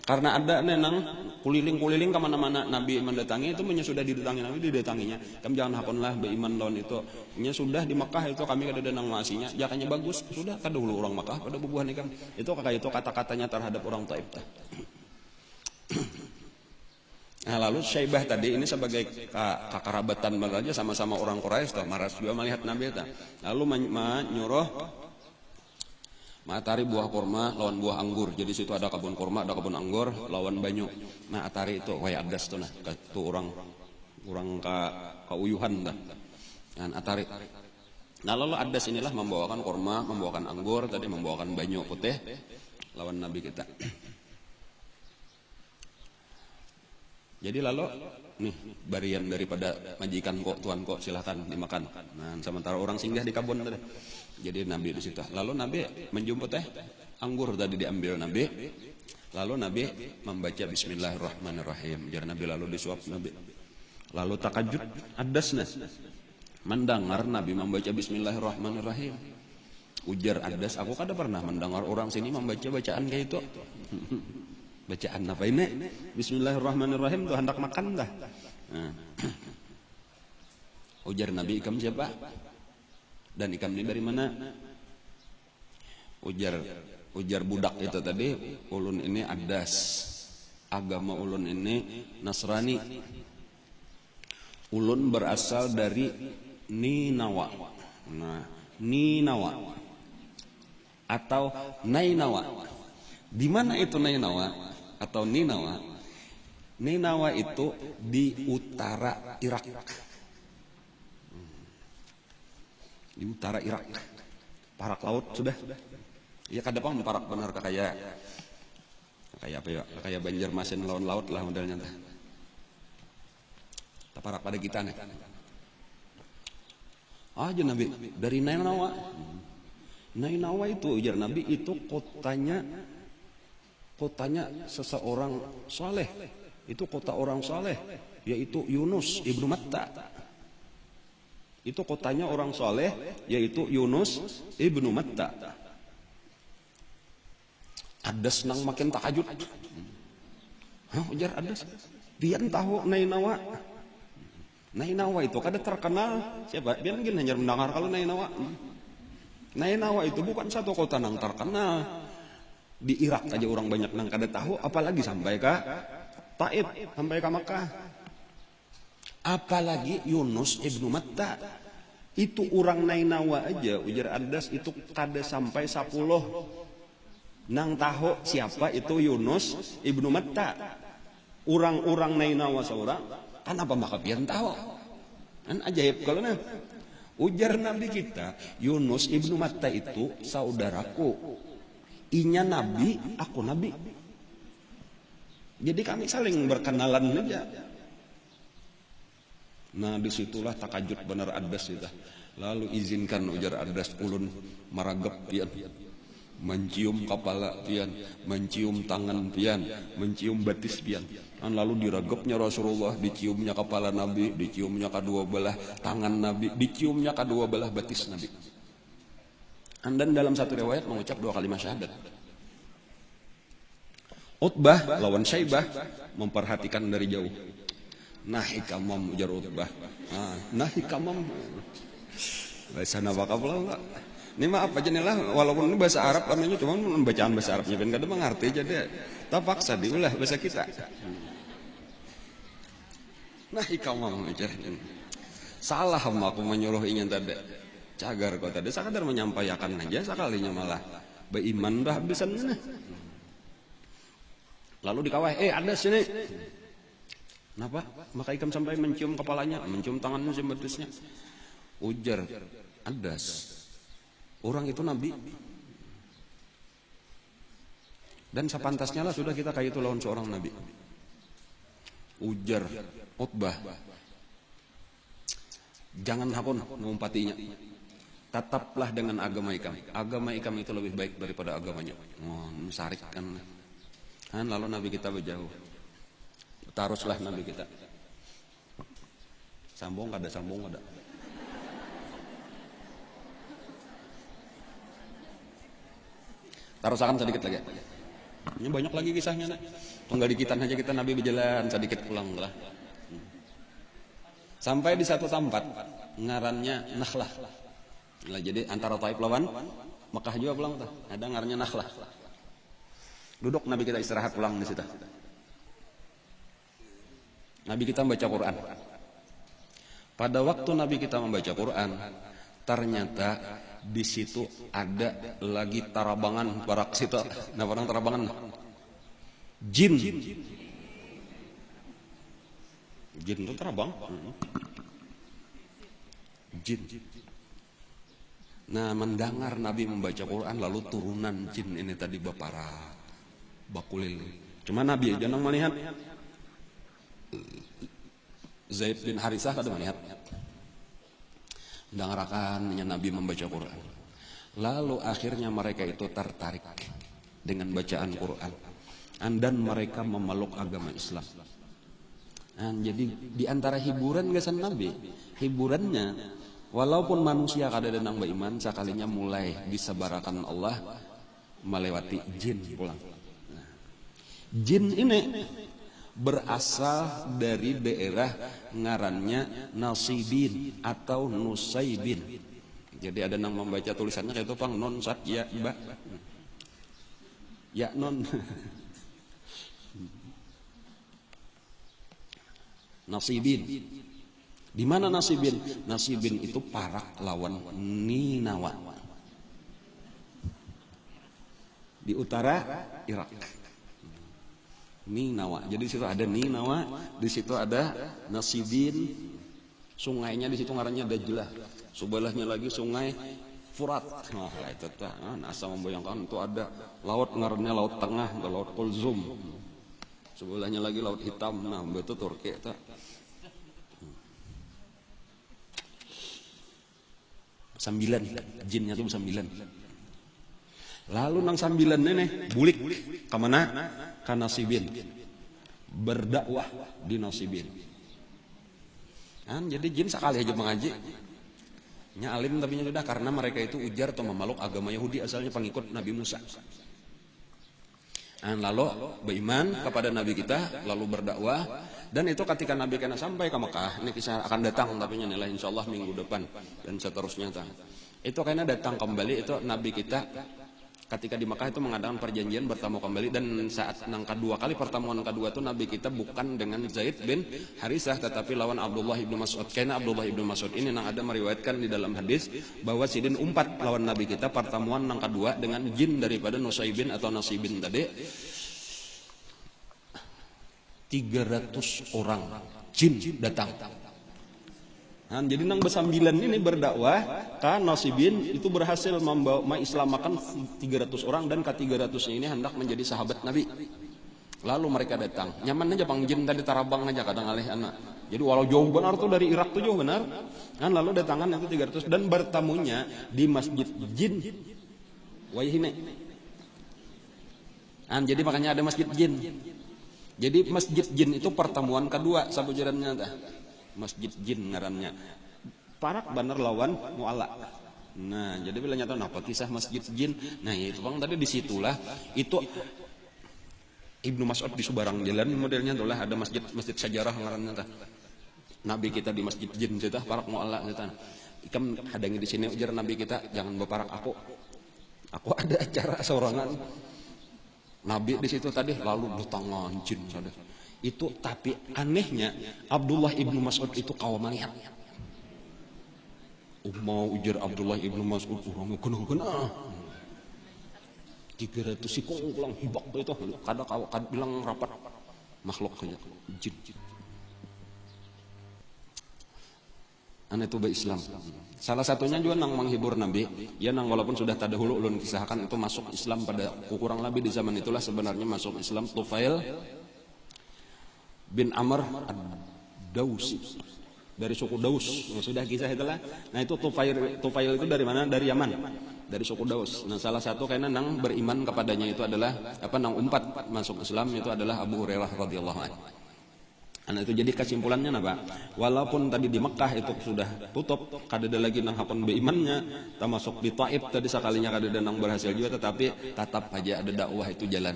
Karena ada nang kuliling kemana-mana Nabi mendatangi itu sudah didatangi Nabi didatanginya. Kamu jangan hakonlah beriman lawan itu. Nya sudah di Mekah itu kami kadang nang ngasihnya. Jakanya bagus sudah kada dulu orang Mekah pada bubuhan ikam. Itu kakak itu kata-katanya terhadap orang Taif. Nah lalu Syaibah tadi ini sebagai kekerabatan aja sama-sama orang Quraisy toh maras juga melihat Nabi ta. Lalu menyuruh atari buah kurma lawan buah anggur. Jadi situ ada kebun kurma, ada kebun anggur lawan banyu. Nah atari itu waya Adas tuh itu orang kauyuhan dah. Dan atari. Nah lalu Adas inilah membawakan kurma, membawakan anggur, tadi membawakan banyu putih lawan Nabi kita. Jadi lalu nih barian daripada majikan kok tuan kok silakan dimakan. Nah sementara orang singgah di kebun tadi. Jadi Nabi di situ. Lalu Nabi menjemput anggur tadi diambil Nabi. Lalu Nabi membaca Bismillahirrahmanirrahim. Jadi Nabi lalu disuap Nabi. Lalu takajud Adasna mendengar Nabi membaca Bismillahirrahmanirrahim. Ujar Adas, aku kada pernah mendengar orang sini membaca bacaan kayak itu. Bacaan apa ini? Bismillahirrahmanirrahim tuh hendak makan dah. Nah. Ujar Nabi, ikam siapa? Dan ikam ini dari mana? Ujar budak itu tadi, ulun ini Adas. Agama ulun ini Nasrani. Ulun berasal dari Ninawa. Nah, Ninawa atau Nainawa. Di mana itu Nainawa atau Ninawa? Ninawa itu di utara Irak. Di utara Irak. Parak laut sudah. Ya kadang parak benar kayak apa ya? Kayak Banjarmasin lawan laut lah modelnya tah. Parak pada kita nih. Aja Nabi dari Nainawa. Nainawa itu ujar Nabi itu kotanya seseorang saleh. Itu kota orang saleh yaitu Yunus ibnu Matta. Itu kotanya orang soleh yaitu Yunus ibnu Matta. Adas nang makin takajud. Ujar Adas, pian tahu Nainawa. Nainawa itu kada terkenal. Siapa? Pian gini hanya mendengar kalau Nainawa. Nainawa itu bukan satu kota nang terkenal. Di Irak aja orang banyak nang kada tahu, apalagi sampai ke Taif, sampai ke Makkah. Apalagi Yunus ibnu Matta. Itu orang Nainawa aja ujar Adas itu kada sampai 10 Nang tahu siapa itu Yunus ibnu Matta. Orang-orang nainawa seorang, kan apa maka pian tahu. Kan ajaib kalau nah. Ujar Nabi kita, Yunus ibnu Matta itu saudaraku. Inya Nabi, aku Nabi. Jadi kami saling berkenalan aja. Nah disitulah takajud benar Adas itu. Lalu izinkan ujar Adas ulun maragep pian. Mencium kepala pian, mencium tangan pian, mencium batis pian. Dan lalu diragapnya Rasulullah, diciumnya kepala Nabi, diciumnya kedua belah tangan Nabi, diciumnya kedua belah batis Nabi. Dan dalam satu riwayat mengucap 2 kalimat syahadat. Utbah lawan Syaibah memperhatikan dari jauh. Nah hikamam ujar Utbah. Nah hikamam. Bahasa nabaka pula enggak. Ini mah apa jenilah walaupun ini bahasa Arab namanya cuma bacaan bahasa Arabnya ben kada mengerti jadi terpaksa diulah bahasa kita. Nah hikamam ujar. Salah aku menyuruh ingin tadi. Cagar kau tadi sekadar menyampaikan aja sekalinya malah beriman dah habisan mana. Lalu dikawai, ada sini. Kenapa? Maka ikam sampai mencium kepalanya, mencium tangannya, mencium batisnya. Ujar, Adas. Orang itu Nabi. Dan sepantasnya lah sudah kita kayak itu lawan seorang Nabi. Ujar, Utbah. Jangan hakun mengumpatinya. Tetaplah dengan agama ikam. Agama ikam itu lebih baik daripada agamanya. Sarik kan. Dan lalu Nabi kita berjauh. Taruslah Nabi kita. Sambung ada. Tarusakan sedikit lagi. Ini banyak lagi kisahnya. Tunggal dikitan aja kita Nabi berjalan sedikit pulang lah. Sampai di satu tempat ngarannya Nakhlah. Nah, jadi antara Taif lawan Mekah juga pulang tuh. Ada ngarannya Nakhlah. Duduk Nabi kita istirahat pulang di situ. Nabi kita membaca Quran. Pada waktu Nabi kita membaca Quran, ternyata di situ ada lagi tarabangan barak situ. Nah, orang tarabangan jin. Jin itu terabang. Jin. Nah, mendengar Nabi membaca Quran lalu turunan jin ini tadi bapara. Bakulil. Cuma Nabi aja nang melihat. Zaid bin Harisah kada melihat. Dengarkan Nabi membaca Quran. Lalu akhirnya mereka itu tertarik dengan bacaan Quran. Dan mereka memeluk agama Islam. Jadi di antara hiburan gasan Nabi, hiburannya walaupun manusia kada denang beriman, sekalinya mulai disebarakan Allah melewati jin pulang. Jin ini berasal dari daerah ngarannya Nasibin atau Nusaibin. Jadi ada yang membaca tulisannya kayak itu pang non sat ya ba. Ya non. Nasibin. Di mana Nasibin? Nasibin itu Parak lawan Ninawa. Di utara Irak. Ninawa. Jadi di situ ada Ninawa, di situ ada Nasibin. Sungainya di situ ngarannya Dajlah. Sebelahnya lagi sungai Furat. Nah, itu tah. Asa membayangkan itu ada laut ngarannya Laut Tengah, Laut Kulzum. Sebelahnya lagi Laut Hitam. Nah, itu Turki tah. Sambilan, jinnya itu 9. Lalu nang sambilan ini bulik ke mana? Ke Nasibin. Berdakwah di Nasibin. Jadi jin sekali aja mengaji. Nya alim tapi sudah karena mereka itu ujar atau memeluk agama Yahudi asalnya pengikut Nabi Musa. Lalu beriman kepada Nabi kita, lalu berdakwah. Dan itu ketika Nabi kena sampai ke Mekah, ini kisah akan datang tapi nilai insyaallah minggu depan dan seterusnya. Itu karena datang kembali itu Nabi kita ketika di Makkah itu mengadakan perjanjian bertemu kembali, dan saat nang kedua kali pertemuan kedua itu Nabi kita bukan dengan Zaid bin Harisah tetapi lawan Abdullah ibnu Mas'ud. Karena Abdullah ibnu Mas'ud ini nang ada meriwayatkan di dalam hadis bahwa sidin umpat lawan Nabi kita pertemuan nang kedua dengan jin daripada Nusaybin atau Nasibin tadi. 300 orang jin datang. Nah, jadi nang besambilan ini berdakwah kan Nasibin itu berhasil membawa mengislamakan 300 orang, dan ke-300 ini hendak menjadi sahabat Nabi. Lalu mereka datang. Nyaman aja Bang jin tadi tarabang aja kadang alih anak. Jadi walau jauh benar tuh dari Irak tuh jauh benar. Kan lalu datangan itu 300 dan bertamunya di masjid jin. Wayhine. Jadi makanya ada masjid jin. Jadi masjid jin itu pertemuan kedua sabujarannya tah. Masjid jin ngarannya. Parak bener lawan mu'ala. Nah, jadi bila nyata apa kisah masjid jin. Nah, ya itu Bang tadi disitulah itu Ibnu Mas'ud di Subarang jalan modelnya itulah ada masjid sejarah ngarannya tah. Nabi kita di masjid jin tah parak mu'ala tah. Ikam hadangi di sini ujar Nabi kita jangan beparak aku. Aku ada acara sorangan. Nabi di situ tadi lalu dutangan jin sadar. Itu tapi anehnya Abdullah ibnu Mas'ud itu kawa melihat. Mau ujar Abdullah ibnu Mas'ud orang kena 300 sikong ulang hibak itu kada kawa kad bilang rapat makhluk saja jin. Aneh itu Islam. Salah satunya juga nang menghibur Nabi. Ya nang walaupun sudah terdahulu ulun kisahkan itu masuk Islam pada kurang lebih di zaman itulah sebenarnya masuk Islam Tufail bin Amr ad-Dausi dari suku Daus. Sudah kisah itulah. Nah itu Tufail itu dari mana? Dari Yaman. Dari suku Daus. Nah salah satu karena nang beriman kepadanya itu adalah nang umpat masuk Islam itu adalah Abu Hurairah radhiyallahu anhu. Nah itu jadi kesimpulannya apa? Walaupun tadi di Mekah itu sudah tutup, kada ada lagi nang hakon beimannya, termasuk di Taif tadi sekalinya kada ada nang berhasil juga, tetapi tetap aja ada dakwah itu jalan.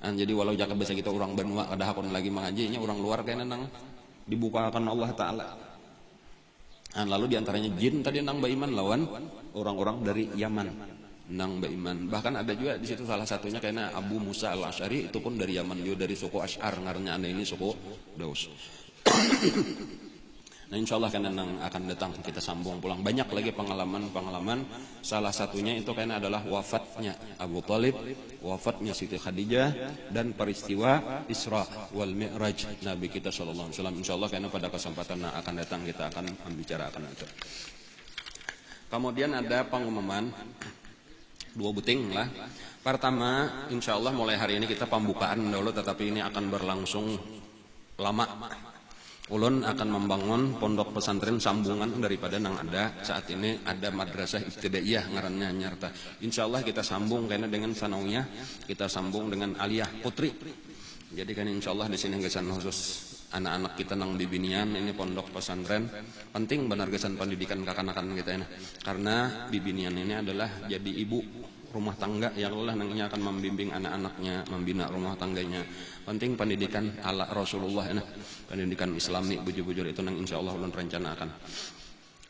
Jadi walau jangan bisa kita orang benua kada hakon lagi mengajinya orang luar kayaknya nang dibukakan Allah Taala. Lalu diantaranya jin tadi nang beiman lawan orang-orang dari Yaman nang beiman. Bahkan ada juga di situ salah satunya karena Abu Musa al-Asy'ari itu pun dari Yaman juga dari suku Asy'ar ngarannya anda ini suku Daus. Nah insyaallah karena nang akan datang kita sambung pulang banyak lagi pengalaman. Salah satunya itu karena adalah wafatnya Abu Thalib, wafatnya Siti Khadijah dan peristiwa Isra wal Mi'raj Nabi kita sallallahu alaihi wasallam. Insyaallah karena pada kesempatan yang akan datang kita akan membicarakan itu. Kemudian ada pengumuman 2 buting lah. Pertama, insya Allah mulai hari ini kita pembukaan dulu, tetapi ini akan berlangsung lama. Ulun akan membangun pondok pesantren sambungan daripada nang ada saat ini ada madrasah ibtidaiyah ngarannya nyarta. Insya Allah kita sambung karena dengan sanawiyah kita sambung dengan aliyah putri. Jadi kan insya Allah di sini gesan khusus anak-anak kita nang bibinian ini pondok pesantren penting benar gesan pendidikan kakanakan kita ini. Karena bibinian ini adalah jadi ibu rumah tangga yang Allah nantinya akan membimbing anak-anaknya, membina rumah tangganya. Penting pendidikan ala Rasulullah ini, pendidikan Islami bujur-bujur itu nang insya Allah ulun rencanakan.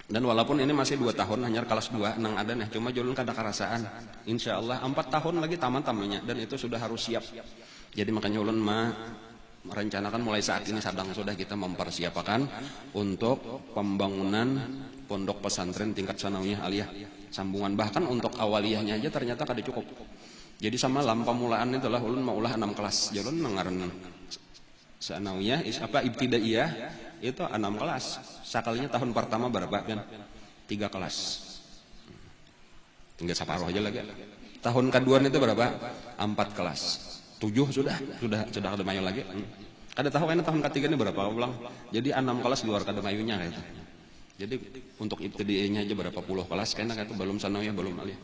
Dan walaupun ini masih 2 tahun hanya kelas 2 nang ada nih, cuma julun kada kerasaan. Insya Allah 4 tahun lagi taman-tamannya dan itu sudah harus siap. Jadi makanya ulun merencanakan mulai saat ini sedang sudah kita mempersiapkan untuk pembangunan pondok pesantren tingkat sanawiyah aliyah sambungan, bahkan untuk awaliyahnya aja ternyata kada cukup. Jadi sama lampa mulaan itulah ulun mau ulah 6 kelas. Jadi ulun ngaran sanawiyah ibtidaiyah itu 6 kelas. Sakalinya tahun pertama berapa kan? 3 kelas. Tinggal separuh aja lagi. Tahun kedua itu berapa? 4 kelas. 7 sudah ada mayu lagi. Kada tahu kan tahun ketiga ini berapa ulang. Jadi 6 kelas luar kada mayunya kayak itu. Jadi untuk ibtidaiyahnya aja berapa puluh kelas kayaknya itu belum sanawiyah belum aliyah.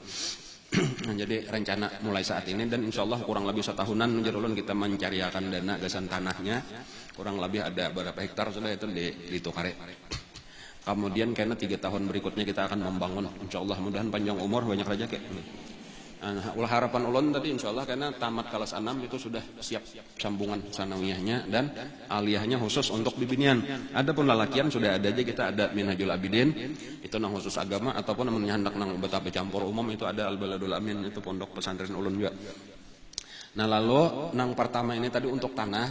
Nah, jadi rencana mulai saat ini dan insya Allah kurang lebih setahunan ulun kita mencariakan dana gasan tanahnya kurang lebih ada berapa hektar sudah itu di Tukare. Kemudian karena 3 tahun berikutnya kita akan membangun insya Allah mudahan panjang umur banyak rezeki. Ulah harapan ulun tadi insyaallah karena tamat kelas 6 itu sudah siap sambungan sanawiyahnya dan aliyahnya khusus untuk bibinian. Adapun lalakian sudah ada aja, kita ada Minhajul Abidin itu nang khusus agama, ataupun namun hendak nang betapa campur umum itu ada Al Baladul Amin, itu pondok pesantren ulun juga. Nah lalu nang pertama ini tadi untuk tanah,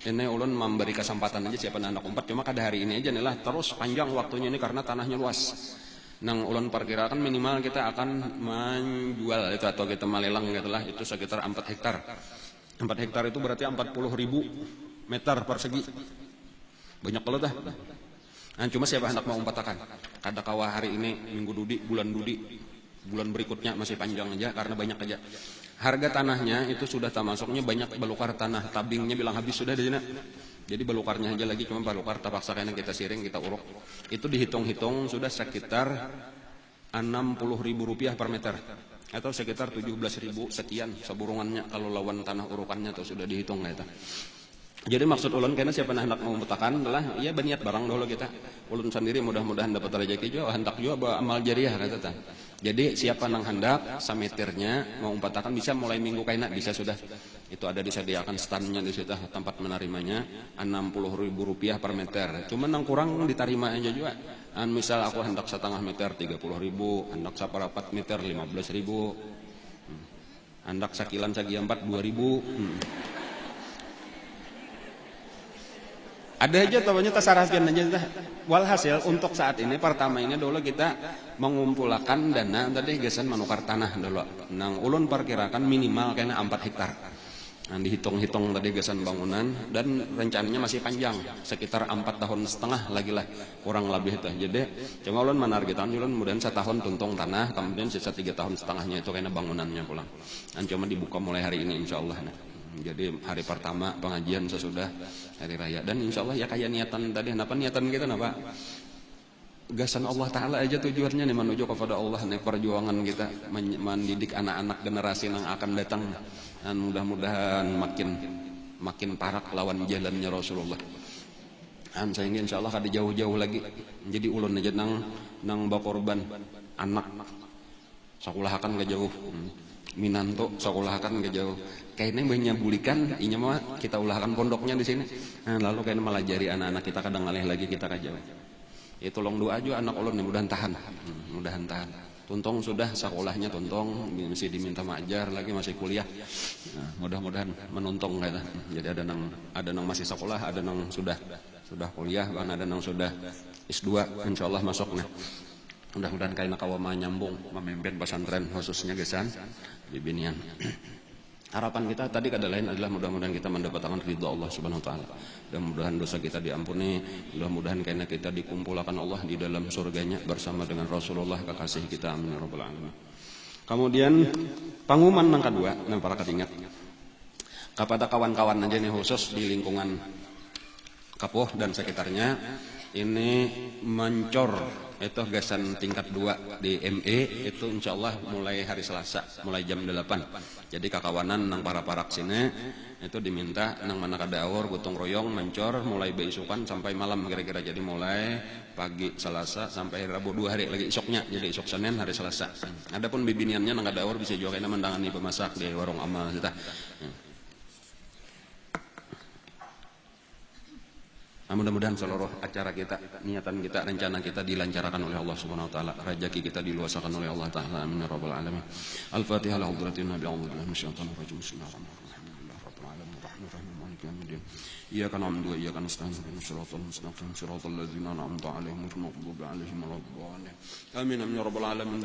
ini ulun memberi kesempatan aja siapa anak umpat, cuma kada hari ini aja nih lah, terus panjang waktunya ini karena tanahnya luas. Nang ulun perkirakan minimal kita akan menjual itu atau kita melelang gitulah, itu sekitar 4 hektar. 4 hektar itu berarti 40.000 meter persegi. Banyak kalau dah. Nah, cuma siapa hendak mau umpatakan? Kada kawa hari ini minggu dudi, bulan berikutnya masih panjang aja karena banyak aja. Harga tanahnya itu sudah termasuknya banyak belukar tanah, tabingnya bilang habis sudah di sana. Jadi belukarnya aja lagi, cuma belukar terpaksa karena kita siring, kita uruk. Itu dihitung-hitung sudah sekitar 60.000 rupiah per meter. Atau sekitar 17.000 sekian seburungannya kalau lawan tanah urukannya tuh sudah dihitung gitu. Jadi maksud ulun karena siapa hendak memutakan adalah ya berniat barang dulu kita. Ulun sendiri mudah-mudahan dapat rezeki juga, hendak juga amal jariah kata. Jadi siapa nang hendak sameternya mau umpatakan bisa mulai minggu kaina bisa sudah. Itu ada disediakan standnya di situ tempat menerimanya 60.000 rupiah per meter. Cuma nang kurang diterima aja juga. Misal aku hendak setengah meter 30.000, hendak saparapat meter 15.000, hendak sakilan sagi 4 2.000. Ada aja tahunya tasarafkan aja. Walhasil untuk saat ini pertama ini dulu kita mengumpulkan dana tadi gesan menukar tanah dulu. Nang ulun perkirakan minimal kayaknya 4 hektar. Nah, dihitung-hitung tadi gesan bangunan dan rencananya masih panjang, sekitar 4 tahun setengah lagi lah kurang lebih itu. Jadi cuma ulun menargetkan ulun kemudian 1 tahun tuntung tanah, kemudian sisa 3 tahun setengahnya itu kayaknya bangunannya pulang. Dan cuma dibuka mulai hari ini insyaallah. Nah. Jadi hari pertama pengajian sesudah hari raya, dan insya Allah ya kayak niatan tadi. Kenapa niatan kita kenapa? Gasan Allah Ta'ala aja tujuannya nih menuju kepada Allah nih, perjuangan kita mendidik anak-anak generasi yang akan datang, dan mudah-mudahan makin parak lawan jalannya Rasulullah. Dan sehingga insya Allah kada jauh-jauh lagi. Jadi ulun aja nang bakorban anak sekolahakan gak jauh. Minanto sekolahakan gak jauh. Kayaknya banyak bulikan, inya mah kita ulahkan pondoknya di sini. Nah, lalu kayaknya malah jari anak-anak kita kadang ngalih lagi kita kajau. Ya tolong doa aja anak ulun mudahan tahan. Mudahan tahan. Tuntong sudah sekolahnya tuntong, masih diminta mengajar lagi masih kuliah. Nah, mudah-mudahan menuntong kata. Jadi ada nang masih sekolah, ada nang sudah kuliah, bahkan ada nang sudah S2 insyaallah masuknya. Mudah-mudahan kaina kawama nyambung memimpin pesantren khususnya gesan bibinian. Harapan kita tadi kada lain adalah mudah-mudahan kita mendapatkan ridha Allah Subhanahu wa taala. Mudah-mudahan dosa kita diampuni, mudah-mudahan karena kita dikumpulkan Allah di dalam surganya bersama dengan Rasulullah kekasih kita, amin ya rabbal alamin. Kemudian pengumuman yang kedua, nang para ketingat kepada kawan-kawan aja nih khusus di lingkungan Kapuh dan sekitarnya, ini mencor itu gasan tingkat 2 di ME itu insyaallah mulai hari Selasa mulai jam 8. Jadi kakawanan nang para sini itu diminta nang mana kada awor gotong royong mencor mulai beisukan sampai malam kira-kira. Jadi mulai pagi Selasa sampai Rabu 2 hari lagi esoknya. Jadi esok Senin hari Selasa. Adapun bibiniannya nang kada awor bisa juga kena mendangani pemasak di warung amal kita. Nah, mudah-mudahan seluruh acara kita, niatan kita, rencana kita dilancarkan oleh Allah Subhanahu wa taala. Rezeki kita diluaskan oleh Allah taala. Amin ya rabbal alamin. Al-Fatihah la hadratin nabi a'udzubillahi minasyaitonir rajim. Bismillahirrahmanirrahim. Alhamdulillahirabbil alamin maliki yaumiddin. Iyyaka na'budu wa iyyaka nasta'in ihdinas siratal mustaqim siratal ladzina an'amta 'alaihim ghairil maghdubi 'alaihim waladdallin. Amin ya rabbal alamin.